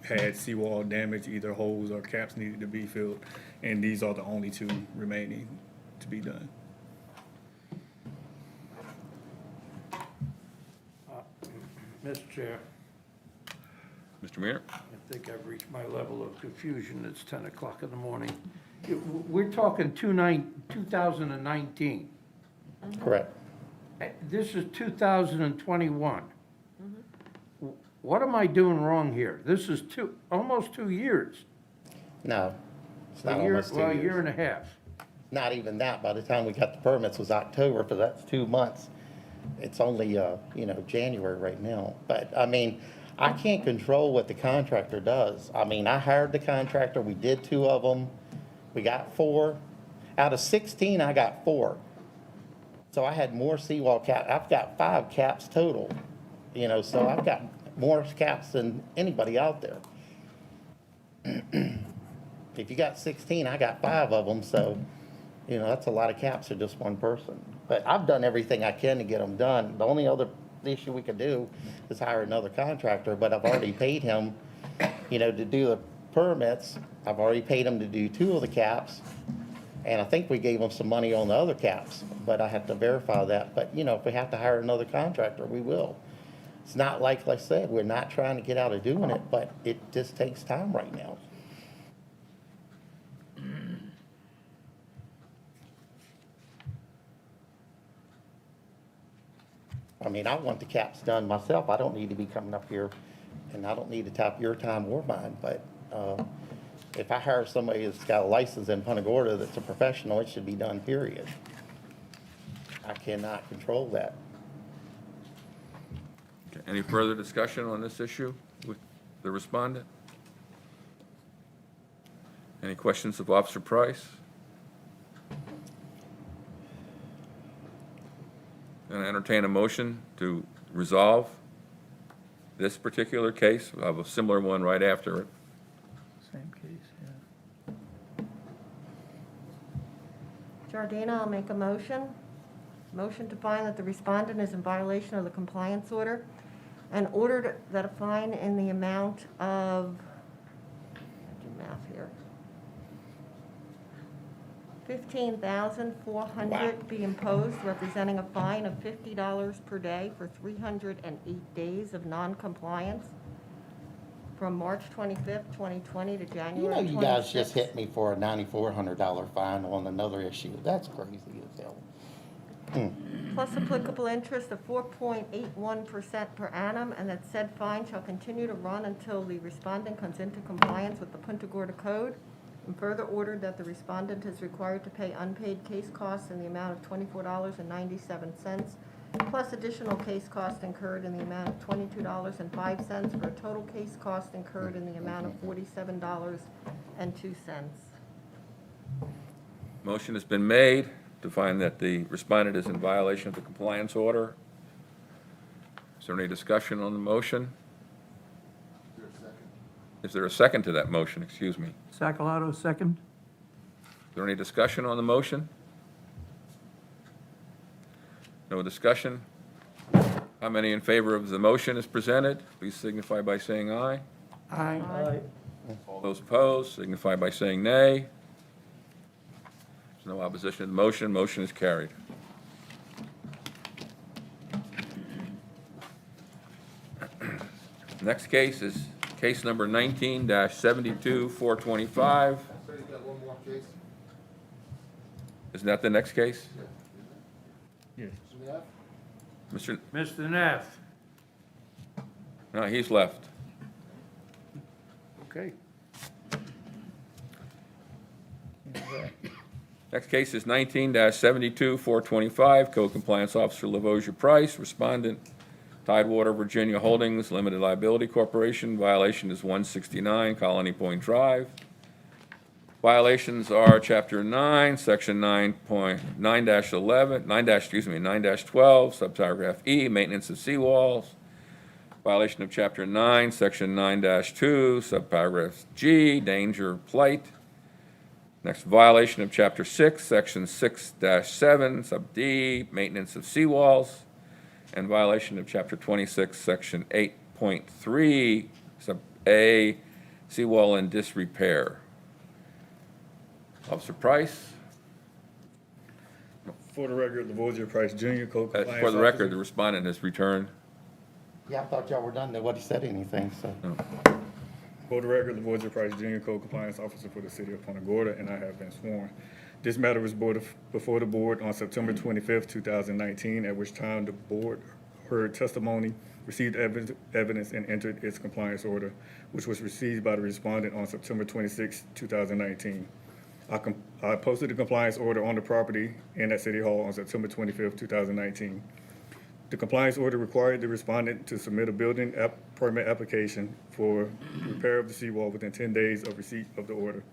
had seawall damage, either holes or caps needed to be filled, and these are the only 2 remaining to be done. Mr. Chair, Mr. Mear? I think I've reached my level of confusion. It's 10 o'clock in the morning. We're talking 2019. Correct. This is 2021. What am I doing wrong here? This is almost 2 years. No, it's not A year, almost 2 well, a years. year and a half. Not even that. By the time we got the permits was October, because that's 2 months. It's only, January right now. But, I mean, I can't control what the contractor does. I mean, I hired the contractor, we did 2 of them, we got 4. Out of 16, I got 4. So I had more seawall caps. I've got 5 caps total, so I've got more caps than anybody out there. If you got 16, I got 5 of them, so, that's a lot of caps for just one person. But I've done everything I can to get them done. The only other issue we could do is hire another contractor, but I've already paid him, to do the permits. I've already paid him to do 2 of the caps, and I think we gave him some money on the other caps, but I have to verify that. But, if we have to hire another contractor, we will. It's not like I said, we're not trying to get out of doing it, but it just takes time right now. I mean, I want the caps done myself. I don't need to be coming up here, and I don't need to tap your time or mine, but if I hire somebody that's got a license in Punta Gorda that's a professional, it should be done, period. I cannot control that. Okay. Any further discussion on this issue with the respondent? Any questions of Officer Price? And entertain entertain a motion to resolve this particular case. I have a similar one right after it. Same case, yeah. Giardina, I'll make a motion. Motion to find that the respondent is in violation of the compliance order and ordered that a fine in the amount of, do math here, $15,400 be imposed, representing a fine of $50 per day for 308 days of non-compliance from March 25th, 2020 to You January know, 26th. you guys just hit me for a $9,400 fine on another issue. That's crazy as hell. Plus applicable interest of 4.81% per annum, and that said fine shall continue to run until the respondent comes into compliance with the Punta Gorda Code, and further ordered that the respondent is required to pay unpaid case costs in the amount of $24.97, plus additional case costs incurred in the amount of $22.05, for a total case cost incurred in the amount of $47.02. Motion has been made to find that the respondent is in violation of the compliance order. Is there any discussion on the motion? Is there a second to that motion? Excuse me. Sacalato, second. Is there any discussion on the motion? No discussion? How many in favor of the motion as presented? Please signify by saying aye. Aye. All those opposed signify by saying nay. There's no opposition to the motion. Motion is carried. Next case is case number 19-72-425. Isn't that the next case? Yes. Mr. Mr. Neff, No, he's left. okay. Next case is 19-72-425, Code Compliance Officer Lavoisier Price, Respondent Tidewater, Virginia Holdings, Limited Liability Corporation. Violation is 169 Colony Point Drive. Violations are Chapter 9, Section 9.9-11, 9-12, subparagraph E, maintenance of seawalls. Violation of Chapter 9, Section 9-2, subparagraph G, danger of plight. Next, violation of Chapter 6, Section 6-7, sub D, maintenance of seawalls. And violation of Chapter 26, Section 8.3, sub A, seawall in disrepair. Officer Price? For the record, Lavoisier Price Jr., Code Compliance For the record, the Officer. respondent has returned. Yeah, I thought y'all were done. Nobody said anything, so. For the record, Lavoisier Price Jr., Code Compliance Officer for the City of Punta Gorda, and I have been sworn. This matter was before the board on September 25th, 2019, at which time the board heard testimony, received evidence, and entered its compliance order, which was received by the respondent on September 26th, 2019. I posted the compliance order on the property and at City Hall on September 25th, 2019. The compliance order required the respondent to submit a building permit application for repair of the seawall within 10 days of receipt of the order,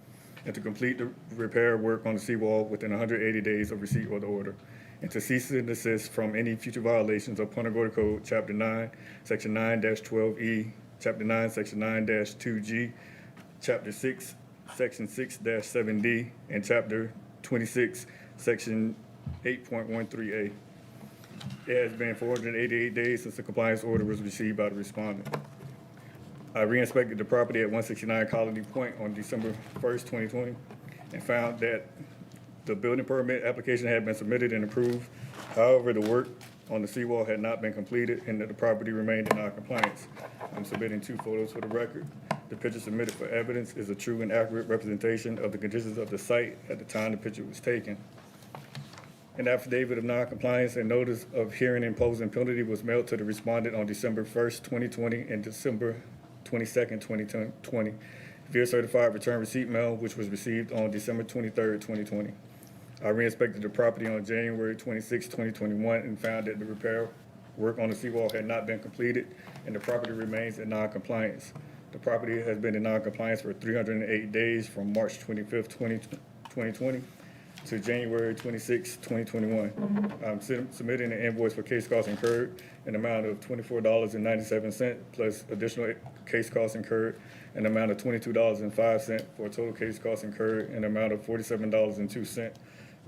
and to complete the repair work on the seawall within 180 days of receipt of the order, and to cease and desist from any future violations of Punta Gorda Code, Chapter 9, Section 9-12E, Chapter 9, Section 9-2G, Chapter 6, Section 6-7D, and Chapter 26, Section 8.13A. It has been 488 days since the compliance order was received by the respondent. I re-inspected the property at 169 Colony Point on December 1st, 2020, and found that the building permit application had been submitted and approved. However, the work on the seawall had not been completed and that the property remained in non-compliance. I'm submitting 2 photos for the record. The picture submitted for evidence is a true and accurate representation of the conditions of the site at the time the picture was taken. An affidavit of non-compliance and notice of hearing imposing penalty was mailed to the respondent on December 1st, 2020 and December 22nd, 2020 via certified return receipt mail, which was received on December 23rd, 2020. I re-inspected the property on January 26, 2021 and found that the repair work on the seawall had not been completed and the property remains in non-compliance. The property has been in non-compliance for 308 days from March 25th, 2020 to January 26, 2021. I'm submitting an invoice for case costs incurred in the amount of $24.97 plus additional case costs incurred in the amount of $22.05 for a total case costs incurred in the amount of $47.02.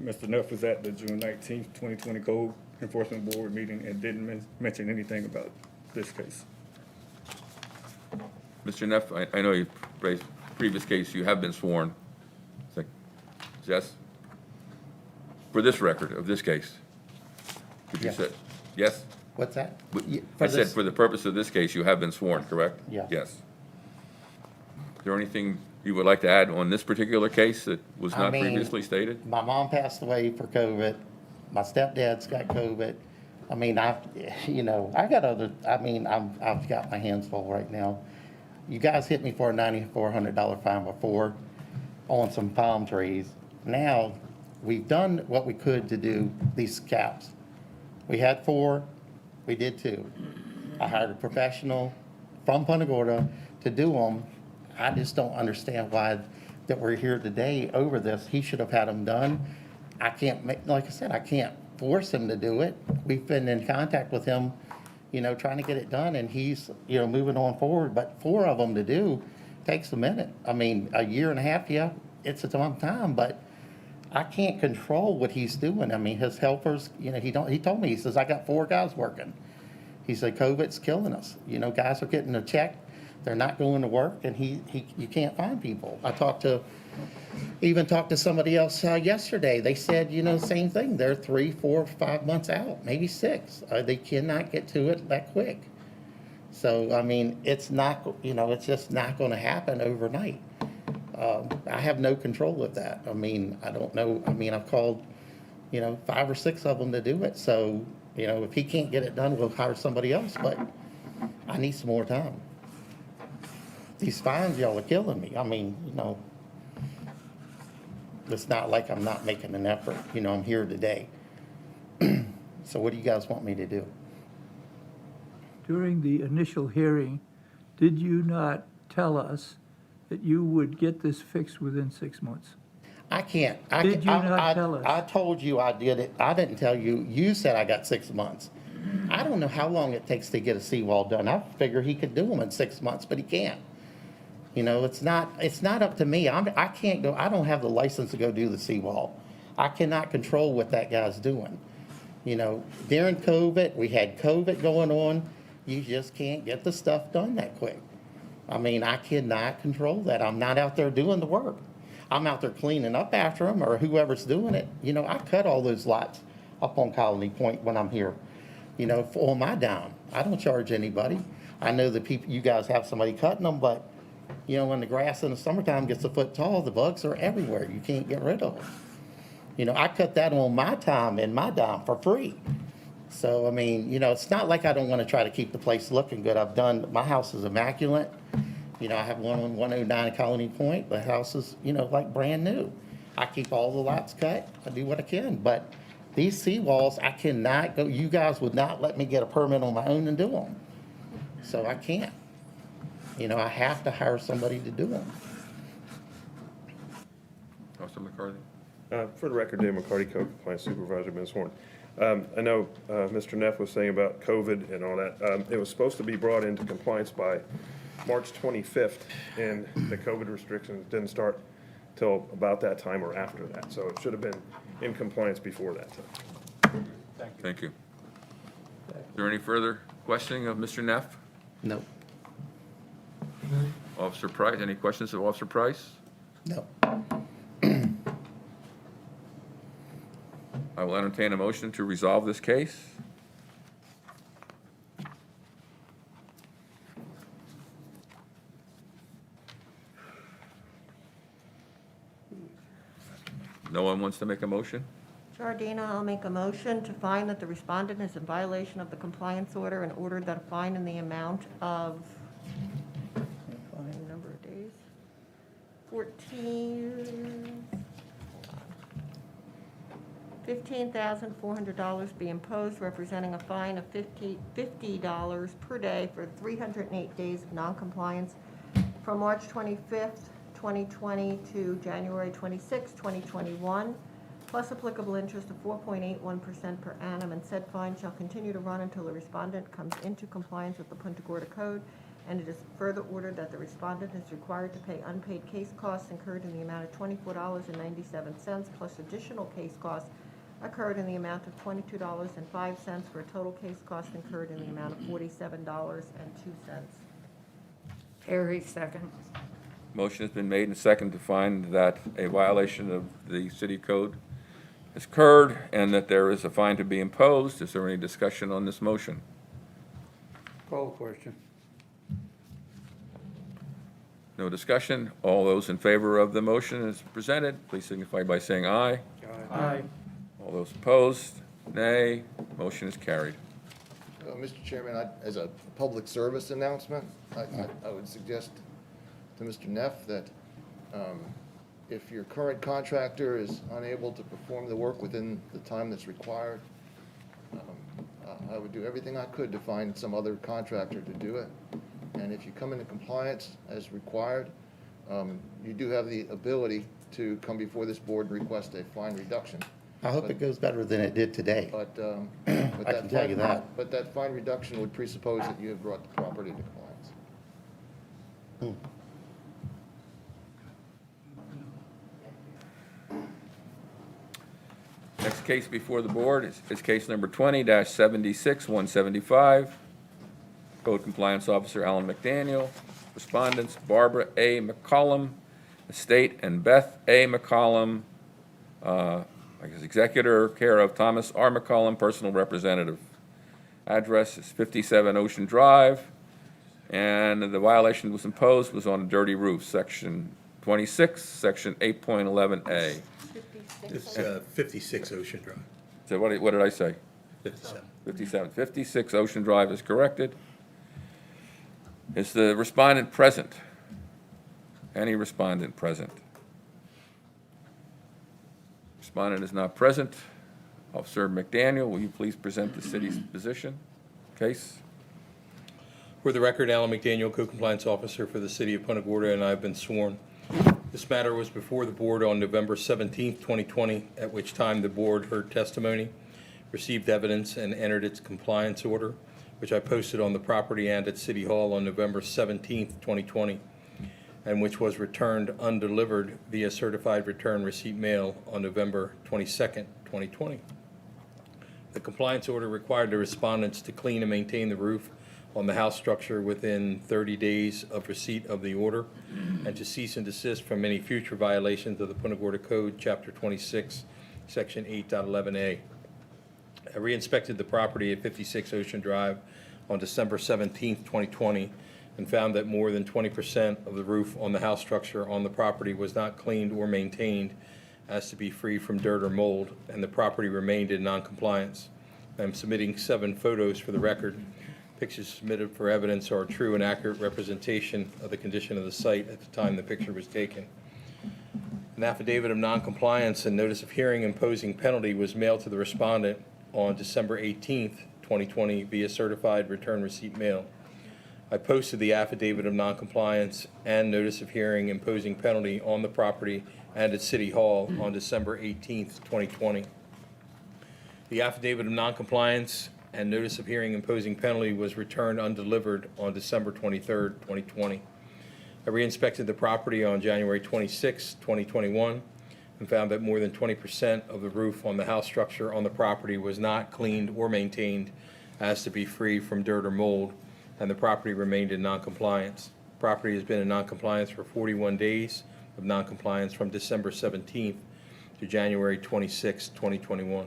Mr. Neff was at the June 19th, 2020 Code Enforcement Board meeting and didn't mention anything about this case. Mr. Neff, I know you raised previous case, you have been sworn. Yes? For this record of this case? Could you Yes. say, yes? What's that? I said for the purpose of this case, you have been sworn, correct? Yes. Yes. Is there anything you would like to add on this particular case that was I not mean, previously stated? My mom passed away for COVID. My stepdad's got COVID. I mean, I I've got my hands full right now. You guys hit me for a $9,400 fine before on some palm trees. Now, we've done what we could to do these caps. We had 4, we did 2. I hired a professional from Punta Gorda to do them. I just don't understand why that we're here today over this. He should have had them done. I can't make, like I said, I can't force him to do it. We've been in contact with him, trying to get it done, and he's, moving on forward. But 4 of them to do takes a minute. I mean, a year and a half, yeah, it's a long time, but I can't control what he's doing. I mean, his helpers, he told me, he says, I got 4 guys working. He said, COVID's killing us. Guys are getting a check. They're not going to work, and you can't find people. I talked to somebody else yesterday. They said, same thing. They're 3, 4, 5 months out, maybe 6. They cannot get to it that quick. So, I mean, it's not, it's just not going to happen overnight. I have no control of that. I mean, I don't know. I mean, I've called, 5 or 6 of them to do it. So, if he can't get it done, we'll hire somebody else. But I need some more time. These fines, y'all are killing me. I mean, it's not like I'm not making an effort. I'm here today. So what do you guys want me to do? During the initial hearing, did you not tell us that you would get this fixed within 6 months? I can't. Did you not tell us? I told you I did it. I didn't tell you. You said I got 6 months. I don't know how long it takes to get a seawall done. I figure he could do them in 6 months, but he can't. It's not up to me. I can't go. I don't have the license to go do the seawall. I cannot control what that guy's doing. During COVID, we had COVID going on. You just can't get the stuff done that quick. I mean, I cannot control that. I'm not out there doing the work. I'm out there cleaning up after them or whoever's doing it. I cut all those lots up on Colony Point when I'm here, on my dime. I don't charge anybody. I know the people, you guys have somebody cutting them, but, when the grass in the summertime gets a foot tall, the bugs are everywhere. You can't get rid of them. I cut that on my time and my dime for free. So, I mean, it's not like I don't want to try to keep the place looking good. My house is immaculate. I have one on 109 Colony Point. The house is, like brand new. I keep all the lots cut. I do what I can. But these seawalls, I cannot go. You guys would not let me get a permit on my own and do them. So I can't. I have to hire somebody to do them. Councilor McCarthy? For the record, Dave McCarty, Code Compliance Supervisor, been sworn. I know Mr. Neff was saying about COVID and all that. It was supposed to be brought into compliance by March 25th, and the COVID restrictions didn't start till about that time or after that. So it should have been in compliance before that time. Thank you. Is there any further questioning of Mr. Neff? No. Officer Price, any questions of Officer Price? No. I will entertain a motion to resolve this case. No one wants to make a motion? Jardina, I'll make a motion to find that the respondent is in violation of the compliance order and order that a fine in the amount of, number of days, $15,400 be imposed, representing a fine of $50 per day for 308 days of noncompliance from March 25th, 2020 to January 26, 2021. plus applicable interest of 4.81% per annum, and said fine shall continue to run until the respondent comes into compliance with the Punta Gorda Code, and it is further ordered that the respondent is required to pay unpaid case costs incurred in the amount of $24.97, plus additional case costs occurred in the amount of $22.05, for a total case cost incurred in the amount of $47.02. Perry, second. Motion has been made and seconded to find that a violation of the city code has occurred and that there is a fine to be imposed. Is there any discussion on this motion? Call the question. No discussion? All those in favor of the motion as presented, please signify by saying aye. Aye. All those opposed, nay. Motion is carried. Mr. Chairman, as a public service announcement, I would suggest to Mr. Neff that if your current contractor is unable to perform the work within the time that's required, I would do everything I could to find some other contractor to do it. And if you come into compliance as required, you do have the ability to come before this board and request a fine reduction. I hope it goes better than it did today. But I can tell you that. But that fine reduction would presuppose that you have brought the property to compliance. Next case before the board is case number 20-76-175. Code Compliance Officer Alan Mcdaniel. Respondents Barbara A. McCollum, estate, and Beth A. McCollum, executor, care of Thomas R. McCollum, personal representative. Address is 57 Ocean Drive, and the violation was imposed was on a dirty roof, Section 26, Section 8.11A. It's 56 Ocean Drive. So what did I say? 57. 57. 56 Ocean Drive is corrected. Is the respondent present? Any respondent present? Respondent is not present. Officer McDaniel, will you please present the city's position? Case? For the record, Alan McDaniel, Code Compliance Officer for the City of Punta Gorda, and I have been sworn. This matter was before the board on November 17th, 2020, at which time the board heard testimony, received evidence, and entered its compliance order, which I posted on the property and at City Hall on November 17th, 2020, and which was returned undelivered via certified return receipt mail on November 22nd, 2020. The compliance order required the respondents to clean and maintain the roof on the house structure within 30 days of receipt of the order, and to cease and desist from any future violations of the Punta Gorda Code, Chapter 26, Section 8.11a. I re-inspected the property at 56 Ocean Drive on December 17th, 2020, and found that more than 20% of the roof on the house structure on the property was not cleaned or maintained as to be free from dirt or mold, and the property remained in non-compliance. I am submitting 7 photos for the record. Pictures submitted for evidence are a true and accurate representation of the condition of the site at the time the picture was taken. An affidavit of non-compliance and notice of hearing imposing penalty was mailed to the respondent on December 18th, 2020 via certified return receipt mail. I posted the affidavit of non-compliance and notice of hearing imposing penalty on the property and at City Hall on December 18th, 2020. The affidavit of non-compliance and notice of hearing imposing penalty was returned undelivered on December 23rd, 2020. I re-inspected the property on January 26, 2021, and found that more than 20% of the roof on the house structure on the property was not cleaned or maintained as to be free from dirt or mold, and the property remained in non-compliance. Property has been in non-compliance for 41 days of non-compliance from December 17th to January 26, 2021.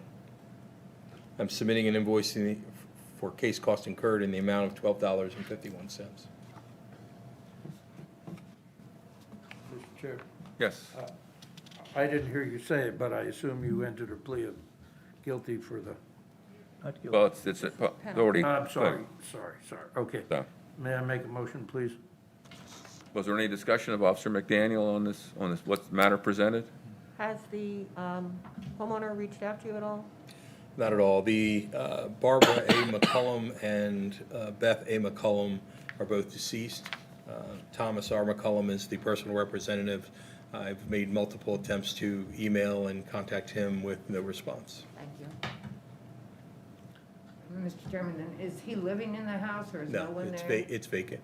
I'm submitting an invoice for case cost incurred in the amount of $12.51. Mr. Chair, Yes. I didn't hear you say it, but I assume you entered a plea of guilty for the, Not guilty. Well, it's already. I'm sorry, okay. So, May I make a motion, please? was there any discussion of Officer McDaniel on this, what matter presented? Has the homeowner reached out to you at all? Not at all. The Barbara A. McCollum and Beth A. McCollum are both deceased. Thomas R. McCollum is the personal representative I've made multiple attempts to email and contact him with no response. Thank you. Mr. Chairman, then, is he living in the house or is no No, one it's there? it's vacant.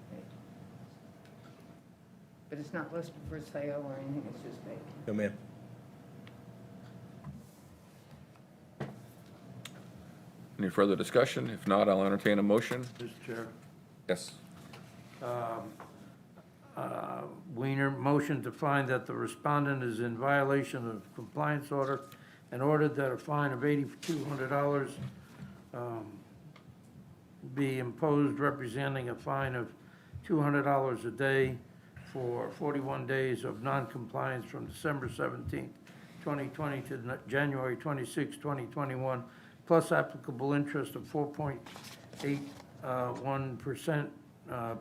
But it's not listed for sale or anything, it's just vacant. No, ma'am. Any further discussion? If not, I'll entertain a motion. Mr. Chair. Yes. Wiener, motion to find that the respondent is in violation of compliance order and ordered that a fine of $8,200 be imposed, representing a fine of $200 a day for 41 days of noncompliance from December 17th, 2020 to January 26, 2021, plus applicable interest of 4.81%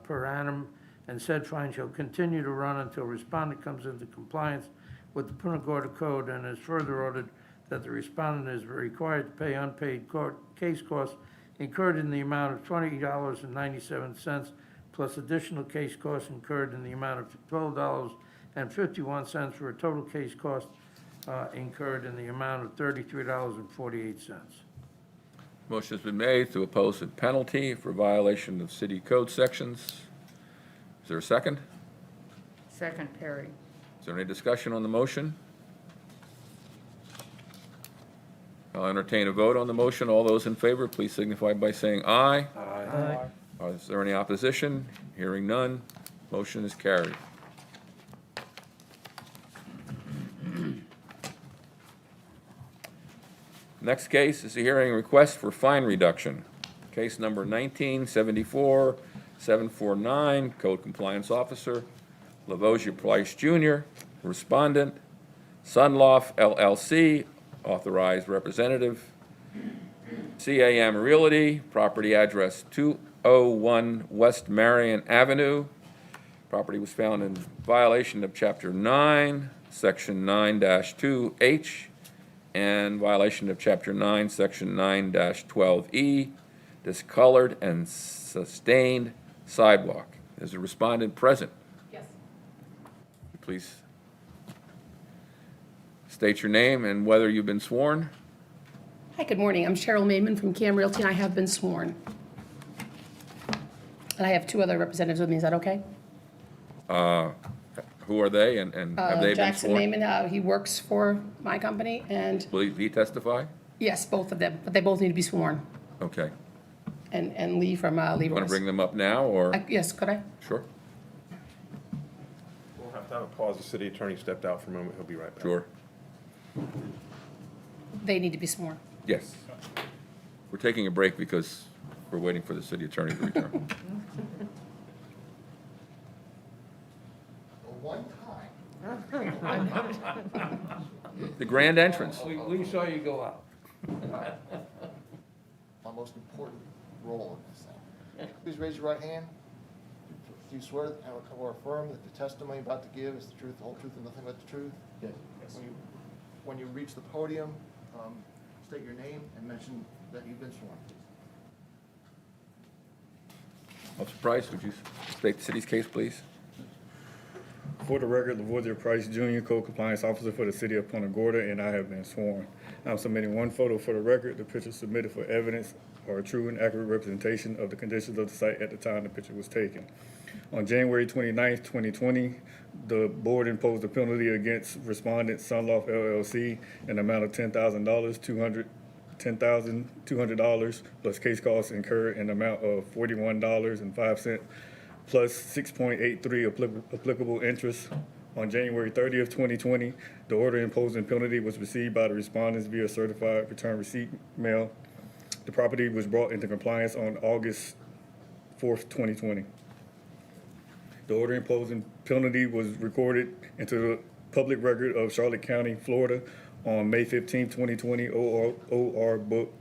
per annum, and said fine shall continue to run until respondent comes into compliance with the Punta Gorda Code, and is further ordered that the respondent is required to pay unpaid case costs incurred in the amount of $20.97, plus additional case costs incurred in the amount of $12.51, for a total case cost incurred in the amount of $33.48. Motion's been made to oppose the penalty for violation of city code sections. Is there a second? Second, Perry. Is there any discussion on the motion? I'll entertain a vote on the motion. All those in favor, please signify by saying aye. Aye. Is there any opposition? Hearing none, motion is carried. Next case is a hearing request for fine reduction. Case number 1974-749, Code Compliance Officer, Lavoisier Price Jr., Respondent, Sunloft LLC, Authorized Representative, CAM Realty, property address 201 West Marion Avenue. Property was found in violation of Chapter 9, Section 9-2H, and violation of Chapter 9, Section 9-12E, discolored and sustained sidewalk. Is the respondent present? Yes. Please state your name and whether you've been sworn. Hi, good morning. I'm Cheryl Mayman from CAM Realty, and I have been sworn. And I have two other representatives with me. Is that okay? Who are they, and have they been Jackson sworn? Mayman, he works for my company, and Will he testify? yes, both of them, but they both need to be sworn. Okay. And Lee from Lee You want to Ross. bring them up now, or? Yes, could I? Sure, We'll have to have a pause. The city attorney stepped out for a moment. He'll be right back. sure. They need to be sworn. Yes. We're taking a break because we're waiting for the city attorney to return. One time. The grand entrance. We saw you go out. My most important role in this thing. Please raise your right hand. Do you swear or affirm that the testimony you're about to give is the truth, the whole truth, and nothing but the truth? Yes. When you reach the podium, state your name and mention that you've been sworn, please. Officer Price, would you state the city's case, please? For the record, Lavoisier Price Jr., Code Compliance Officer for the City of Punta Gorda, and I have been sworn. I'm submitting one photo for the record. The pictures submitted for evidence are a true and accurate representation of the conditions of the site at the time the picture was taken. On January 29th, 2020, the board imposed a penalty against Respondent Sunloft LLC in the amount of $10,000, $10,200 plus case costs incurred in the amount of $41.05 plus 6.83 applicable interest. On January 30th, 2020, the order imposing penalty was received by the respondents via certified return receipt mail. The property was brought into compliance on August 4th, 2020. The order imposing penalty was recorded into the public record of Charlotte County, Florida on May 15th, 2020, OR Book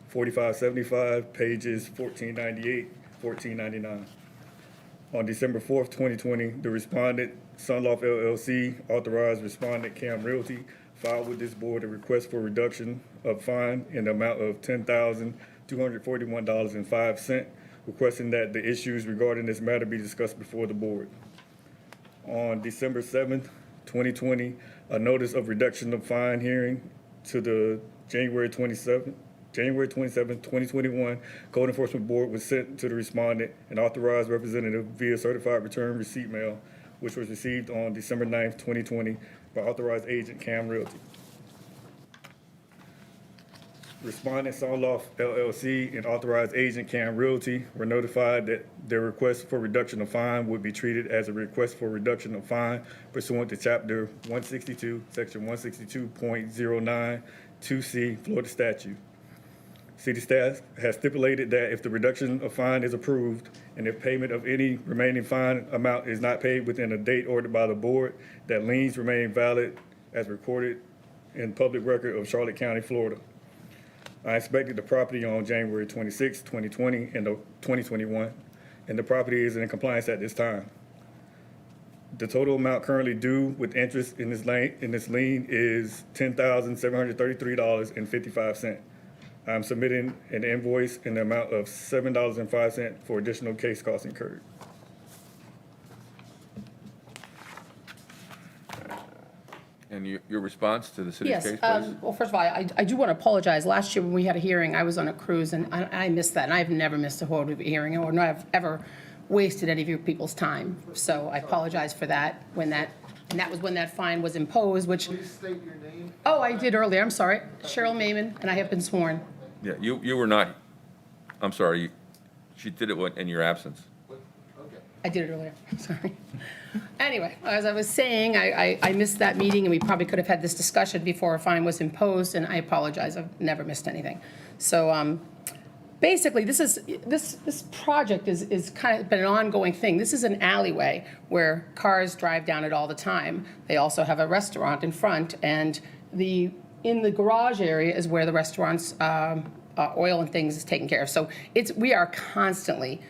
4575, pages 1498, 1499. On December 4th, 2020, the respondent, Sunloft LLC, authorized respondent Cam Realty, filed with this board a request for reduction of fine in the amount of $10,241.05, requesting that the issues regarding this matter be discussed before the board. On December 7th, 2020, a notice of reduction of fine hearing to the January 27, 2021 Code Enforcement Board was sent to the respondent and authorized representative via certified return receipt mail, which was received on December 9th, 2020 by authorized agent Cam Realty. Respondent Sawloff LLC and authorized agent Cam Realty were notified that their request for reduction of fine would be treated as a request for reduction of fine pursuant to Chapter 162, Section 162.09, 2C, Florida statute. City staff has stipulated that if the reduction of fine is approved and if payment of any remaining fine amount is not paid within a date ordered by the board, that liens remain valid as recorded in public record of Charlotte County, Florida. I inspected the property on January 26, 2020 and 2021, and the property is in compliance at this time. The total amount currently due with interest in this lien is $10,733.55. I'm submitting an invoice in the amount of $7.05 for additional case costs incurred. And your response to the city's Yes, case, please? well, first of all, I do want to apologize. Last year when we had a hearing, I was on a cruise and I missed that. And I've never missed a board hearing or nor have ever wasted any of your people's time. So I apologize for that and that was when that fine was imposed, which. Please state your name. Oh, I did earlier. I'm sorry. Cheryl Mayman, and I have been sworn. Yeah, you were not, I'm sorry, she did it in your absence. Okay. I did it earlier. Sorry. Anyway, as I was saying, I missed that meeting, and we probably could have had this discussion before a fine was imposed, and I apologize. I've never missed anything. So basically, this project is kind of been an ongoing thing. This is an alleyway where cars drive down it all the time. They also have a restaurant in front, and in the garage area is where the restaurant's oil and things is taken care of. So we are constantly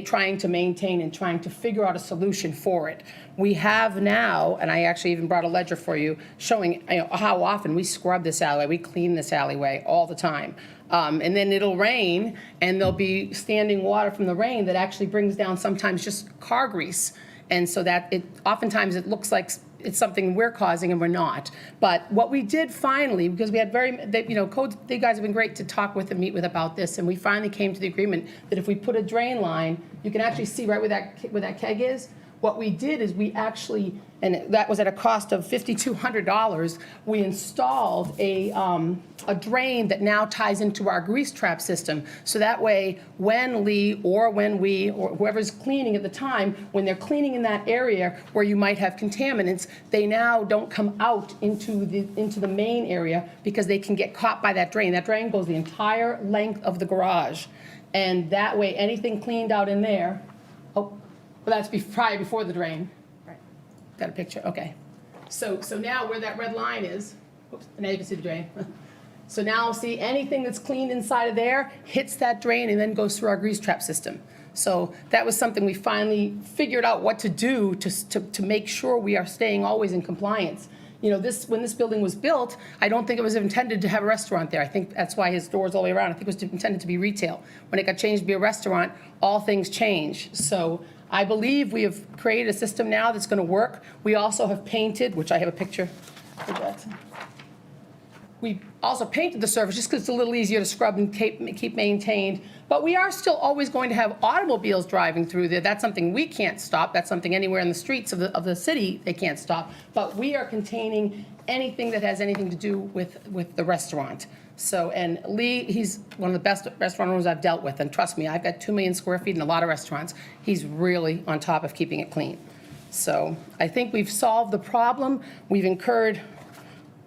trying to maintain and trying to figure out a solution for it. We have now, and I actually even brought a ledger for you, showing how often we scrub this alleyway, we clean this alleyway all the time. And then it'll rain, and there'll be standing water from the rain that actually brings down sometimes just car grease. And so that oftentimes it looks like it's something we're causing and we're not. But what we did finally, because we had codes, you guys have been great to talk with and meet with about this, and we finally came to the agreement that if we put a drain line, you can actually see right where that keg is. What we did is we actually, and that was at a cost of $5,200, we installed a drain that now ties into our grease trap system. So that way, when Lee or when we or whoever's cleaning at the time, when they're cleaning in that area where you might have contaminants, they now don't come out into the main area because they can get caught by that drain. That drain goes the entire length of the garage. And that way, anything cleaned out in there, well, that's probably before the drain. Right. Got a picture, okay. So now where that red line is, whoops, now you can see the drain. So now see anything that's cleaned inside of there hits that drain and then goes through our grease trap system. So that was something we finally figured out what to do to make sure we are staying always in compliance. When this building was built, I don't think it was intended to have a restaurant there. I think that's why his doors all the way around. I think it was intended to be retail. When it got changed to be a restaurant, all things change. So I believe we have created a system now that's going to work. We also have painted, which I have a picture for Jackson. We also painted the surface just because it's a little easier to scrub and keep maintained. But we are still always going to have automobiles driving through there. That's something we can't stop. That's something anywhere in the streets of the city they can't stop. But we are containing anything that has anything to do with the restaurant. So, and Lee, he's one of the best restaurant owners I've dealt with. And trust me, I've got 2 million square feet in a lot of restaurants. He's really on top of keeping it clean. So I think we've solved the problem. We've incurred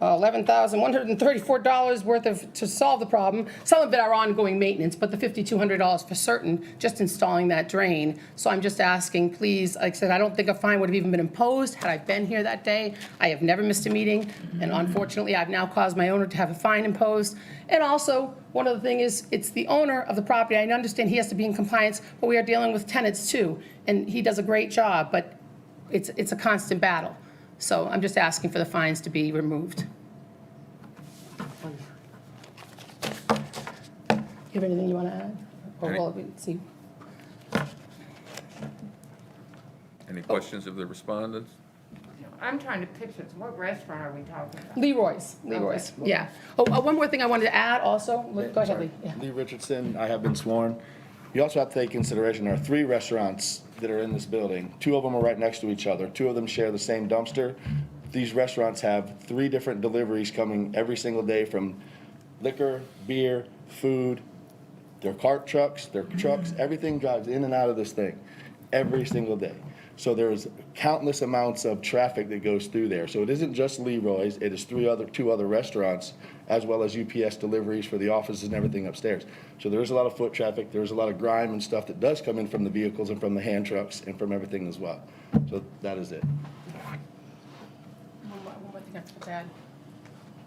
$11,134 worth to solve the problem. Some of it are ongoing maintenance, but the $5,200 for certain, just installing that drain. So I'm just asking, please, like I said, I don't think a fine would have even been imposed had I been here that day. I have never missed a meeting, and unfortunately, I've now caused my owner to have a fine imposed. And also, one other thing is, it's the owner of the property. I understand he has to be in compliance, but we are dealing with tenants too, and he does a great job, but it's a constant battle. So I'm just asking for the fines to be removed. You have anything you want to add? Or will we see? Any questions of the respondents? I'm trying to picture, what restaurant are we talking about? Leroy's, yeah. Oh, one more thing I wanted to add also. Go ahead, Lee. Yeah. Lee Richardson, I have been sworn. You also have to take consideration, there are 3 restaurants that are in this building. 2 of them are right next to each other. 2 of them share the same dumpster. These restaurants have 3 different deliveries coming every single day from liquor, beer, food, their cart trucks, their trucks, everything drives in and out of this thing every single day. So there's countless amounts of traffic that goes through there. So it isn't just Leroy's, it is 2 other restaurants, as well as UPS deliveries for the offices and everything upstairs. So there is a lot of foot traffic, there's a lot of grime and stuff that does come in from the vehicles and from the hand trucks and from everything as well. So that is it. One more thing I forgot to add.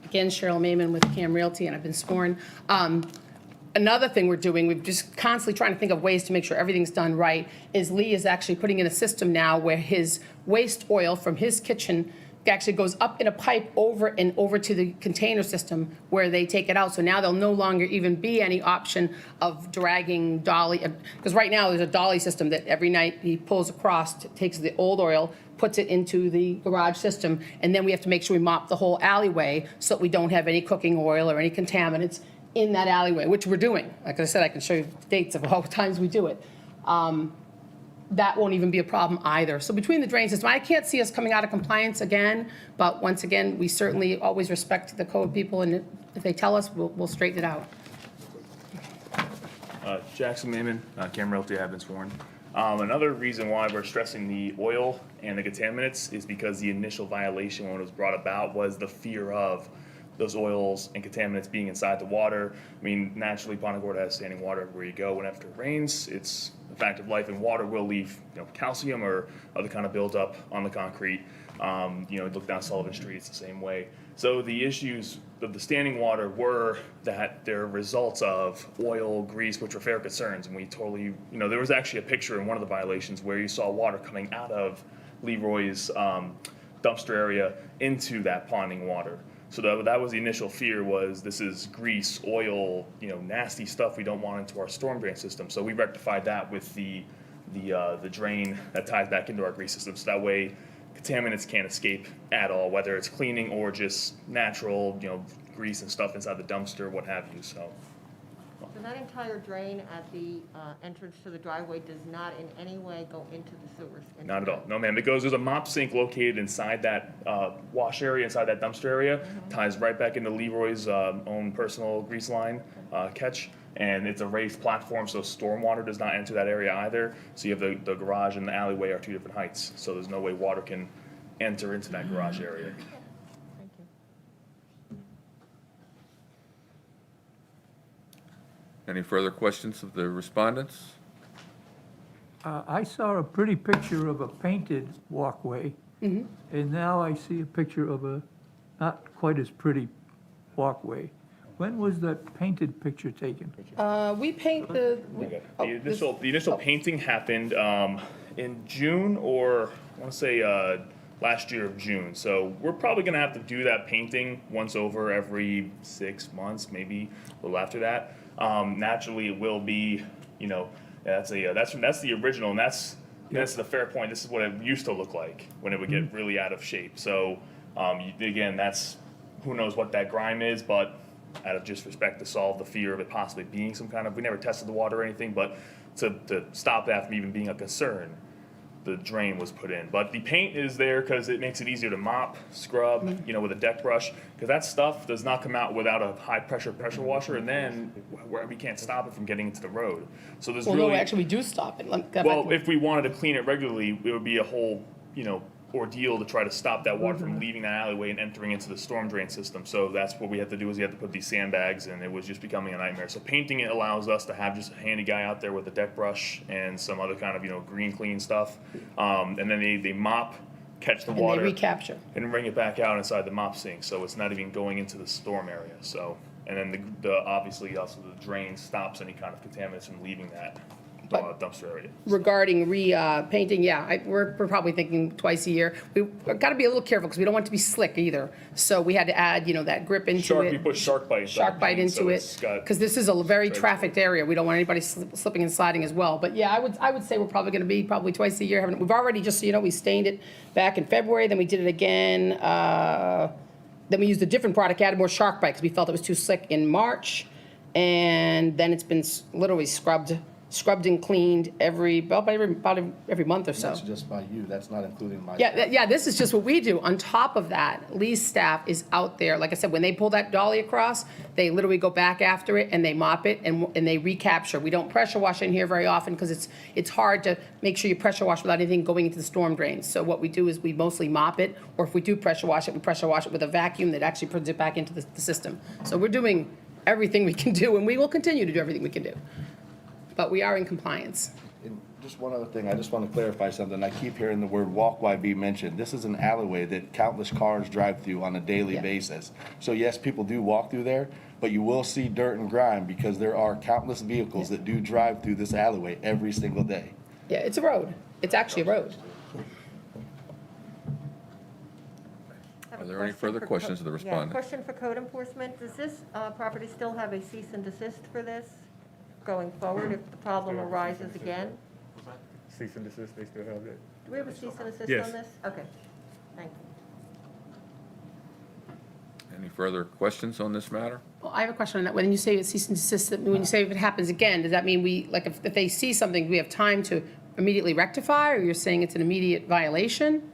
Again, Cheryl Mayman with Cam Realty, and I've been sworn. Another thing we're doing, we're just constantly trying to think of ways to make sure everything's done right, is Lee is actually putting in a system now where his waste oil from his kitchen actually goes up in a pipe over to the container system where they take it out. So now there'll no longer even be any option of dragging dolly, because right now there's a dolly system that every night he pulls across, takes the old oil, puts it into the garage system, and then we have to make sure we mop the whole alleyway so that we don't have any cooking oil or any contaminants in that alleyway, which we're doing. Like I said, I can show you dates of all the times we do it. That won't even be a problem either. So between the drain system, I can't see us coming out of compliance again, but once again, we certainly always respect the code people, and if they tell us, we'll straighten it out. Jackson Mayman, Cam Realty, I have been sworn. Another reason why we're stressing the oil and the contaminants is because the initial violation when it was brought about was the fear of those oils and contaminants being inside the water. I mean, naturally, Punta Gorda has standing water everywhere you go. When after it rains, it's a fact of life, and water will leave, calcium or other kind of buildup on the concrete. Look down Sullivan Street, it's the same way. So the issues of the standing water were that they're results of oil, grease, which were fair concerns, and we totally, there was actually a picture in one of the violations where you saw water coming out of Leroy's dumpster area into that ponding water. So that was the initial fear, was this is grease, oil, nasty stuff we don't want into our storm drain system. So we rectified that with the drain that ties back into our grease system. So that way contaminants can't escape at all, whether it's cleaning or just natural, grease and stuff inside the dumpster, what have you. So that entire drain at the entrance to the driveway does not in any way go into the sewers? Not at all. No, ma'am. There's a mop sink located inside that wash area, inside that dumpster area, ties right back into Leroy's own personal grease line catch. And it's a raised platform, so stormwater does not enter that area either. So you have the garage and the alleyway are 2 different heights. So there's no way water can enter into that garage area. Thank you. Any further questions of the respondents? I saw a pretty picture of a painted walkway, and now I see a picture of a not quite as pretty walkway. When was that painted picture taken? We paint the. The initial painting happened in June, or I want to say last year of June. So we're probably going to have to do that painting once over every 6 months, maybe a little after that. Naturally, it will be, that's the original, and that's the fair point. This is what it used to look like when it would get really out of shape. So again, that's, who knows what that grime is, but out of just respect to solve the fear of it possibly being some kind of, we never tested the water or anything, but to stop that from even being a concern, the drain was put in. But the paint is there because it makes it easier to mop, scrub, with a deck brush, because that stuff does not come out without a high pressure washer, and then we can't stop it from getting into the road. So there's No, actually, we do stop it. If we wanted to clean it regularly, it would be a whole, ordeal to try to stop that water from leaving that alleyway and entering into the storm drain system. So that's what we had to do, is we had to put these sandbags, and it was just becoming a nightmare. So painting it allows us to have just a handy guy out there with a deck brush and some other kind of, green clean stuff. And then they mop, catch the water. And they recapture. And bring it back out inside the mop sink. So it's not even going into the storm area. So, and then the obviously also the drain stops any kind of contaminants from leaving that. dumpster area. Regarding repainting, yeah, we're probably thinking twice a year. We've got to be a little careful because we don't want it to be slick either. So we had to add, that grip into it. We put shark bite. Shark bite into it, because this is a very trafficked area. We don't want anybody slipping and sliding as well. But yeah, I would say we're probably going to be twice a year. We've already, just so you know, we stained it back in February, then we did it again. Then we used a different product, added more shark bite because we felt it was too slick in March. And then it's been literally scrubbed and cleaned about every month or so. That's just by you, that's not including my. Yeah, this is just what we do. On top of that, Lee's staff is out there. Like I said, when they pull that dolly across, they literally go back after it and they mop it and they recapture. We don't pressure wash in here very often because it's hard to make sure you pressure wash without anything going into the storm drains. So what we do is we mostly mop it, or if we do pressure wash it, we pressure wash it with a vacuum that actually puts it back into the system. So we're doing everything we can do, and we will continue to do everything we can do. But we are in compliance. And just one other thing, I just want to clarify something. I keep hearing the word walkway be mentioned. This is an alleyway that countless cars drive through on a daily Yeah. basis. So yes, people do walk through there, but you will see dirt and grime because there are countless vehicles that do drive through this alleyway every single day. Yeah, it's a road. It's actually a road. Have Are a there any question further for questions of the Yeah, respondent? question for code enforcement. Does this property still have a cease and desist for this going forward if the problem arises again? Cease and desist, they still have that? Do we have a cease and desist Yes. on this? Okay, thank you. Any further questions on this matter? Well, I have a question on that. When you say cease and desist, when you say if it happens again, does that mean if they see something, do we have time to immediately rectify, or you're saying it's an immediate violation?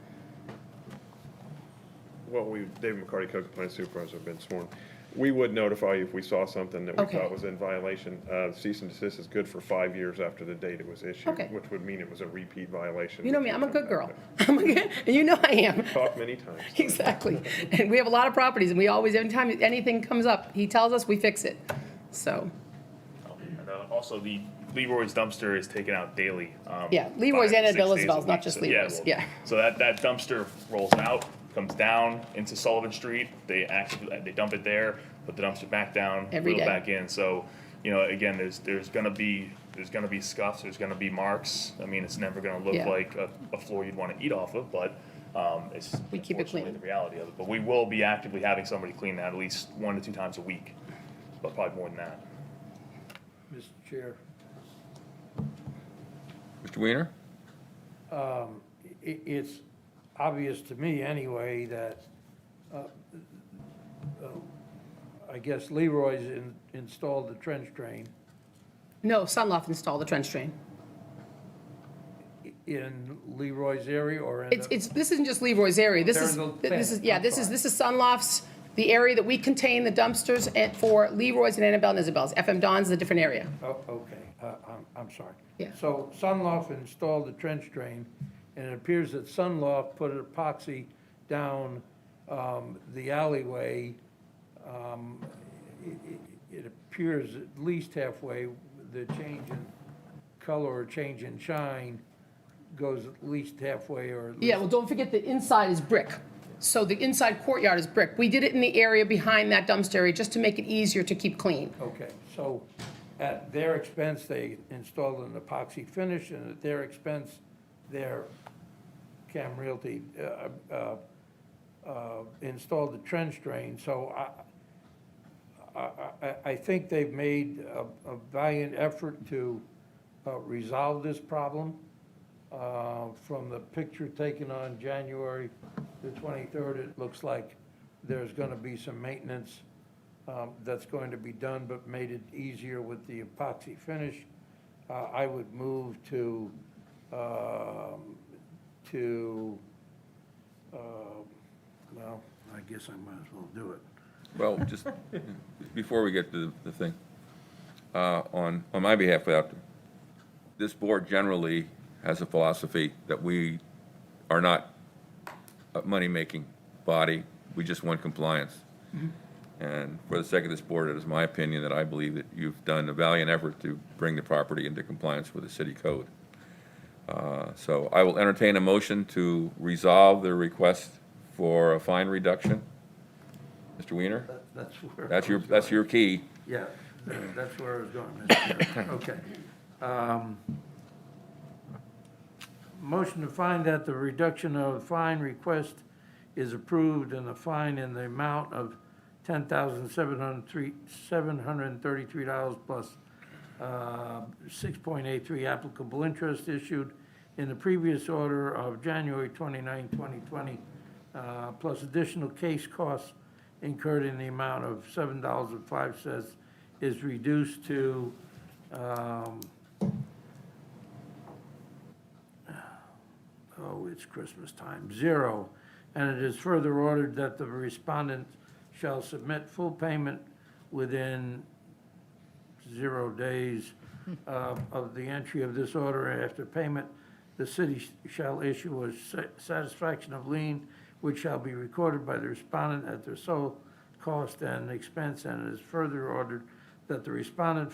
Well, David McCarty, Code Compliance Supervisor, have been sworn. We would notify you if we saw something that we Okay. thought was in violation. Cease and desist is good for 5 years after the date it was issued, Okay. which would mean it was a repeat violation. You know me, I'm a good girl. And you know I am. Talked many times. Exactly. And we have a lot of properties, and we always, every time anything comes up, he tells us, we fix it. So, And also, the Leroy's dumpster is taken out daily. Yeah, Leroy's 5 and to 6 Bill days Isabel's, a not week. just So, Leroy's, well, yeah. So that dumpster rolls out, comes down into Sullivan Street, they dump it there, put the dumpster back down, Every wheel it day. back in. So, again, there's gonna be scuffs, there's gonna be marks. I mean, it's never gonna look Yeah. like a floor you'd wanna eat off of, but it's We keep it clean. unfortunately the reality of it. But we will be actively having somebody clean that at least 1 to 2 times a week, but probably more than that. Mr. Chair, Mr. Weiner? it's obvious to me anyway that, I guess Leroy's installed the trench drain no, Sunloft installed the trench drain. in Leroy's area or in the? This isn't just Leroy's area. This There's is, a this is, fence. yeah, I'm this sorry. is Sunloft's, the area that we contain the dumpsters for Leroy's and Annabelle and Isabel's. FM Don's is a different area. Oh, okay, I'm sorry. Yeah. So Sunloft installed the trench drain, and it appears that Sunloft put an epoxy down the alleyway. It appears at least halfway, the change in color or change in shine goes at least halfway or at least. Yeah, well, don't forget the inside is brick. So the inside courtyard is brick. We did it in the area behind that dumpster area just to make it easier to keep clean. Okay, so at their expense, they installed an epoxy finish, and at their expense, their Cam Realty installed the trench drain. So I think they've made a valiant effort to resolve this problem. From the picture taken on January the 23rd, it looks like there's going to be some maintenance that's going to be done, but made it easier with the epoxy finish. I would move to, well, I guess I might as well do it. Well, just before we get to the thing, on my behalf, this board generally has a philosophy that we are not a money-making body, we just want compliance. And for the sake of this board, it is my opinion that I believe that you've done a valiant effort to bring the property into compliance with the city code. So I will entertain a motion to resolve the request for a fine reduction. Mr. Weiner? That's where. That's your key. Yeah, that's where I was going, Mr. Chairman. Okay. Motion to find that the reduction of fine request is approved and the fine in the amount of $10,733 plus 6.83 applicable interest issued in the previous order of January 29, 2020, plus additional case costs incurred in the amount of $7.05 is reduced to it's Christmas time, 0. And it is further ordered that the respondent shall submit full payment within 0 days of the entry of this order. After payment, the city shall issue a satisfaction of lien, which shall be recorded by the respondent at their sole cost and expense. And it is further ordered that the respondent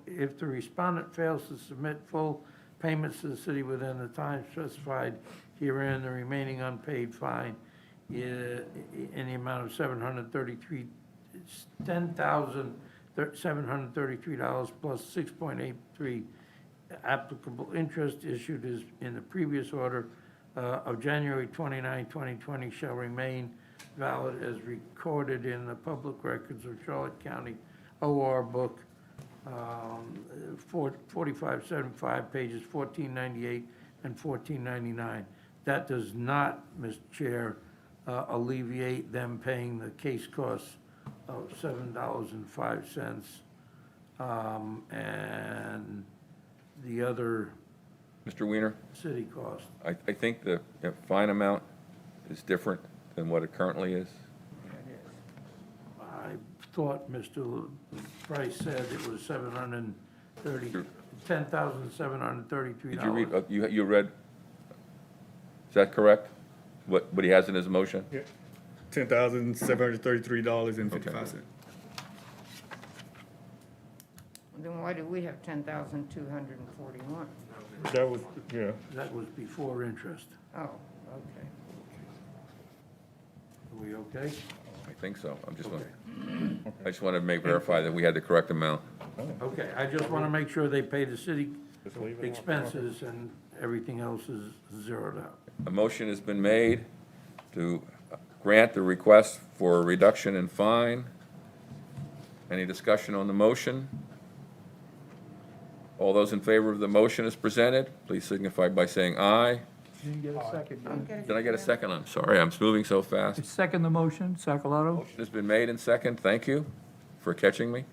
if the respondent fails to submit full payments to the city within the time specified herein, the remaining unpaid fine in the amount of $10,733 plus 6.83 applicable interest issued as in the previous order of January 29, 2020 shall remain valid as recorded in the public records of Charlotte County OR Book 4575, pages 1498 and 1499. That does not, Mr. Chair, alleviate them paying the case costs of $7.05 and the other Mr. Weiner, city cost. I think the fine amount is different than what it currently is. I thought Mr. Price said it was $10,733. Did you read, you read, is that correct? What he has in his motion? Yeah. $10,733.55. Then why do we have 10,241? That was, yeah. That was before interest. Oh, okay. Are we okay? I think so. I just Okay. want to verify that we had the correct amount. Okay, I just want to make sure they pay the city expenses and everything else is zeroed out. A motion has been made to grant the request for a reduction in fine. Any discussion on the motion? All those in favor of the motion as presented, please signify by saying aye. You didn't get a second. Did I get a second? I'm sorry, I'm moving so fast. Second the motion, Sacalato? Motion has been made and second. Thank you for catching me.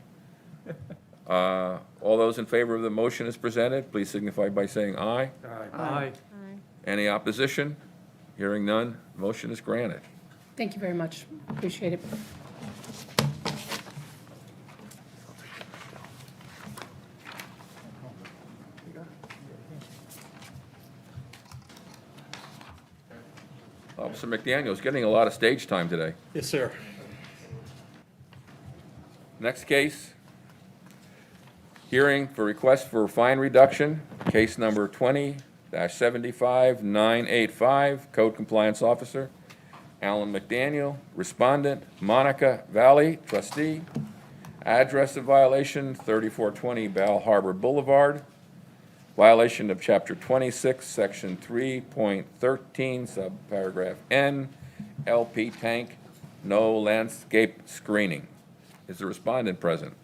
All those in favor of the motion as presented, please signify by saying aye. Aye. Any opposition? Hearing none, motion is granted. Thank you very much. Appreciate it. Officer McDaniel's getting a lot of stage time today. Yes, sir. Next case, hearing for request for fine reduction, case number 20-75985, Code Compliance Officer, Alan McDaniel, Respondent, Monica Valley, Trustee, address of violation, 3420 Bal Harbor Boulevard, violation of Chapter 26, Section 3.13, subparagraph N, LP tank, no landscape screening. Is the respondent present?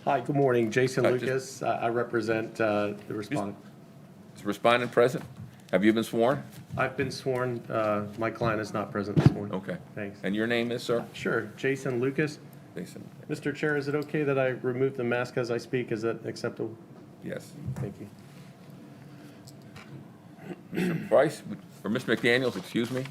Hi, good morning. Jason Just- Lucas. I represent the respondent. Is the respondent present? Have you been sworn? I've been sworn. My client is not present this morning. Okay. Thanks. And your name is, sir? Sure. Jason Lucas. Jason. Mr. Chair, is it okay that I remove the mask as I speak? Is that acceptable? Yes. Thank you. Mr. Price, or Ms. McDaniels, excuse me?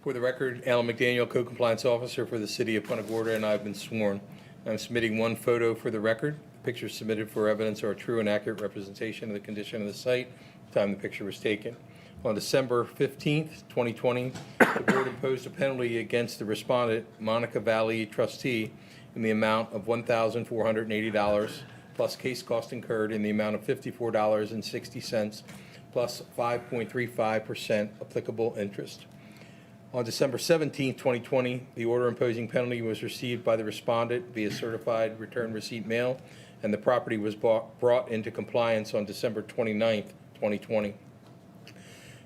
For the record, Alan McDaniel, Code Compliance Officer for the City of Punta Gorda, and I've been sworn. I'm submitting one photo for the record. The pictures submitted for evidence are a true and accurate representation of the condition of the site, the time the picture was taken. On December 15th, 2020, the board imposed a penalty against the respondent, Monica Valley trustee, in the amount of $1,480, plus case cost incurred in the amount of $54.60, plus 5.35% applicable interest. On December 17, 2020, the order imposing penalty was received by the respondent via certified return receipt mail, and the property was brought into compliance on December 29, 2020.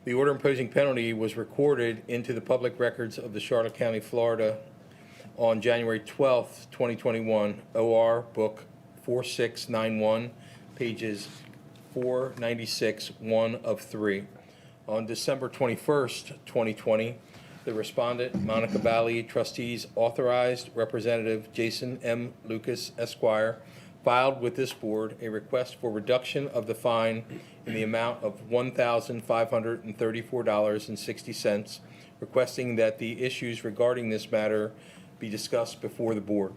The order imposing penalty was recorded into the public records of the Charlotte County, Florida on January 12th, 2021, OR Book 4691, pages 496, 1 of 3. On December 21st, 2020, the respondent, Monica Valley, trustees, authorized Representative Jason M. Lucas, Esquire, filed with this board a request for reduction of the fine in the amount of $1,534.60, requesting that the issues regarding this matter be discussed before the board.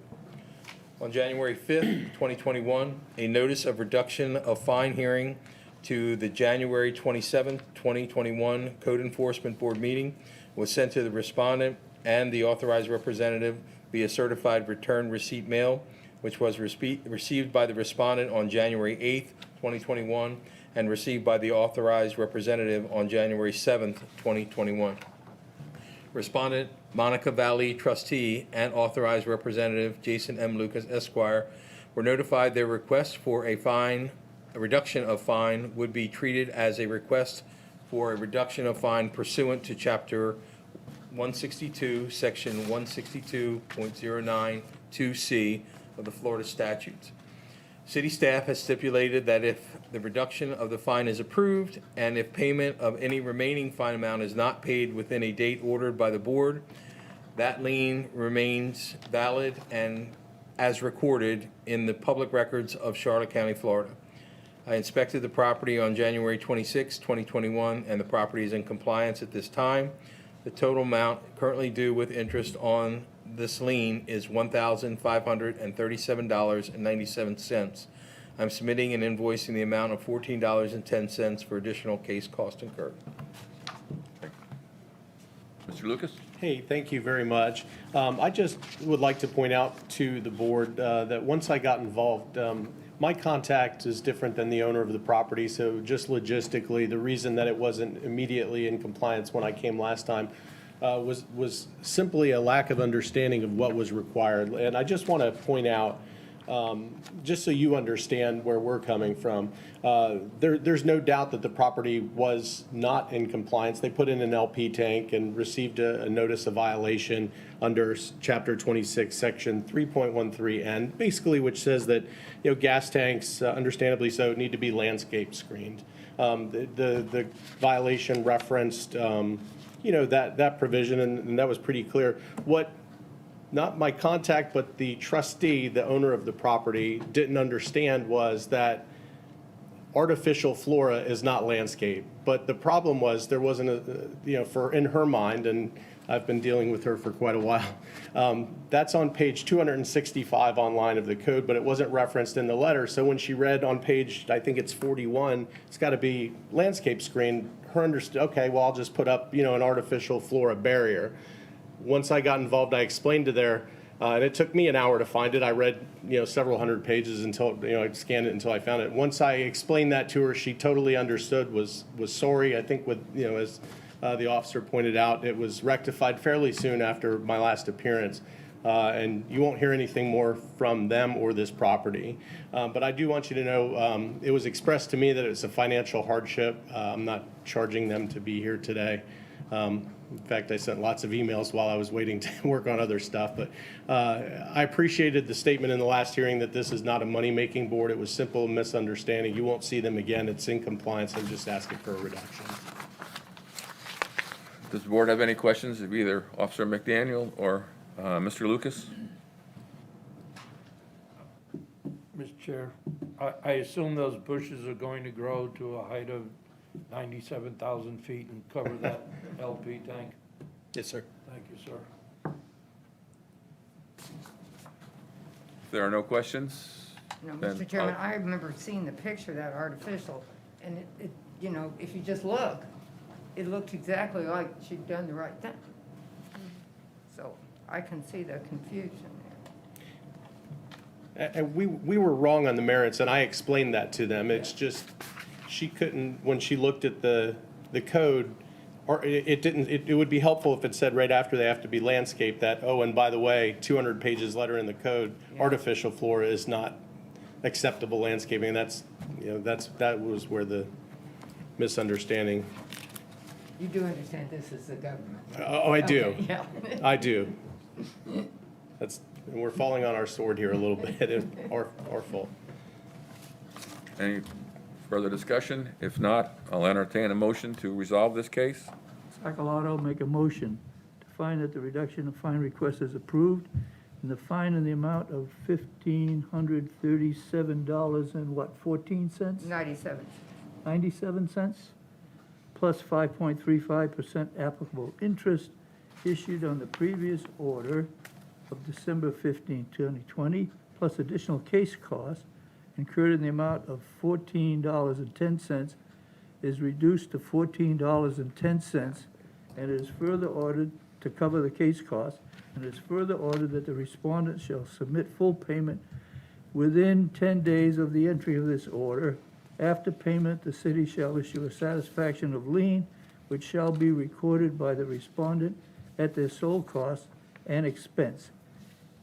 On January 5th, 2021, a notice of reduction of fine hearing to the January 27th, 2021 Code Enforcement Board meeting was sent to the respondent and the authorized representative via certified return receipt mail, which was received by the respondent on January 8th, 2021, and received by the authorized representative on January 7th, 2021. Respondent, Monica Valley, trustee, and authorized representative Jason M. Lucas, Esquire, were notified their request for a reduction of fine would be treated as a request for a reduction of fine pursuant to Chapter 162, Section 162.092C of the Florida statutes. City staff has stipulated that if the reduction of the fine is approved and if payment of any remaining fine amount is not paid within a date ordered by the board, that lien remains valid and as recorded in the public records of Charlotte County, Florida. I inspected the property on January 26, 2021, and the property is in compliance at this time. The total amount currently due with interest on this lien is $1,537.97. I'm submitting and invoicing the amount of $14.10 for additional case cost incurred. Mr. Lucas? Hey, thank you very much. I just would like to point out to the board that once I got involved, my contact is different than the owner of the property, so just logistically, the reason that it wasn't immediately in compliance when I came last time was simply a lack of understanding of what was required. And I just want to point out, just so you understand where we're coming from, there's no doubt that the property was not in compliance. They put in an LP tank and received a notice of violation under Chapter 26, Section 3.13N, basically which says that gas tanks, understandably so, need to be landscape screened. The violation referenced that provision, and that was pretty clear. What not my contact, but the trustee, the owner of the property, didn't understand was that artificial flora is not landscape. But the problem was there wasn't in her mind, and I've been dealing with her for quite a while. That's on page 265 online of the code, but it wasn't referenced in the letter. So when she read on page, I think it's 41, it's got to be landscape screen. Her understood, okay, well, I'll just put up, an artificial flora barrier. Once I got involved, I explained to there, and it took me an hour to find it. I read, several hundred pages until, I scanned it until I found it. Once I explained that to her, she totally understood, was sorry. I think with, as the officer pointed out, it was rectified fairly soon after my last appearance. And you won't hear anything more from them or this property. But I do want you to know, it was expressed to me that it's a financial hardship. I'm not charging them to be here today. In fact, I sent lots of emails while I was waiting to work on other stuff. But I appreciated the statement in the last hearing that this is not a money-making board. It was simple misunderstanding. You won't see them again. It's in compliance. I'm just asking for a reduction. Does the board have any questions of either Officer McDaniel or Mr. Lucas? Mr. Chair, I assume those bushes are going to grow to a height of 97,000 feet and cover that LP tank? Yes, sir. Thank you, sir. If there are no questions, No, then Mr. Chairman, I remember seeing the picture of that artificial, and it if you just look, it looked exactly like she'd done the right thing. So I can see the confusion there. And we were wrong on the merits, and I explained that to them. It's just, she couldn't, when she looked at the code, or it would be helpful if it said right after they have to be landscaped that, oh, and by the way, 200 pages later in the code, artificial flora is not acceptable landscaping. And that was where the misunderstanding You do understand this is the government? Oh, I do. Okay, yeah. I do. And we're falling on our sword here a little bit, our fault. Any further discussion? If not, I'll entertain a motion to resolve this case. Sacalato make a motion to find that the reduction of fine request is approved, and the fine in the amount of $1,537 and what, 14 cents? 97. 97 cents, plus 5.35% applicable interest issued on the previous order of December 15, 2020, plus additional case costs incurred in the amount of $14.10 is reduced to $14.10, and it is further ordered to cover the case costs, and it is further ordered that the respondent shall submit full payment within 10 days of the entry of this order. After payment, the city shall issue a satisfaction of lien, which shall be recorded by the respondent at their sole cost and expense.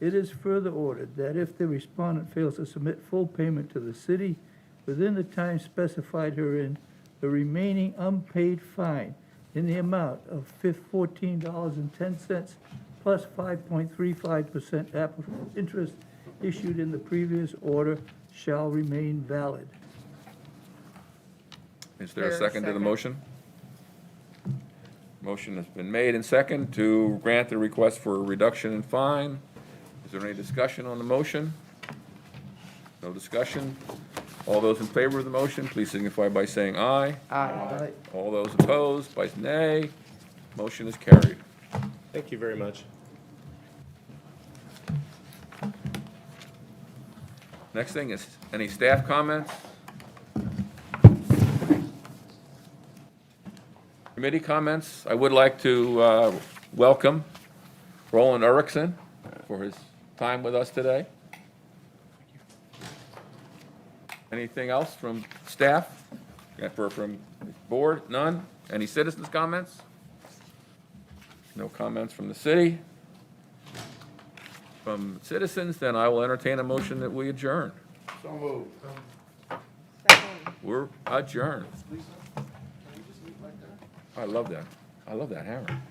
It is further ordered that if the respondent fails to submit full payment to the city within the time specified herein, the remaining unpaid fine in the amount of $14.10 plus 5.35% applicable interest issued in the previous order shall remain valid. Is there a second to the motion? Motion has been made and second to grant the request for a reduction in fine. Is there any discussion on the motion? No discussion? All those in favor of the motion, please signify by saying aye. Aye. All those opposed by nay. Motion is carried. Thank you very much. Next thing is any staff comments? Committee comments? I would like to welcome Roland Erickson for his time with us today. Anything else from staff? From board? None? Any citizens' comments? No comments from the city? From citizens, then I will entertain a motion that we adjourn. So moved. We're adjourned. I love that. I love that hammer.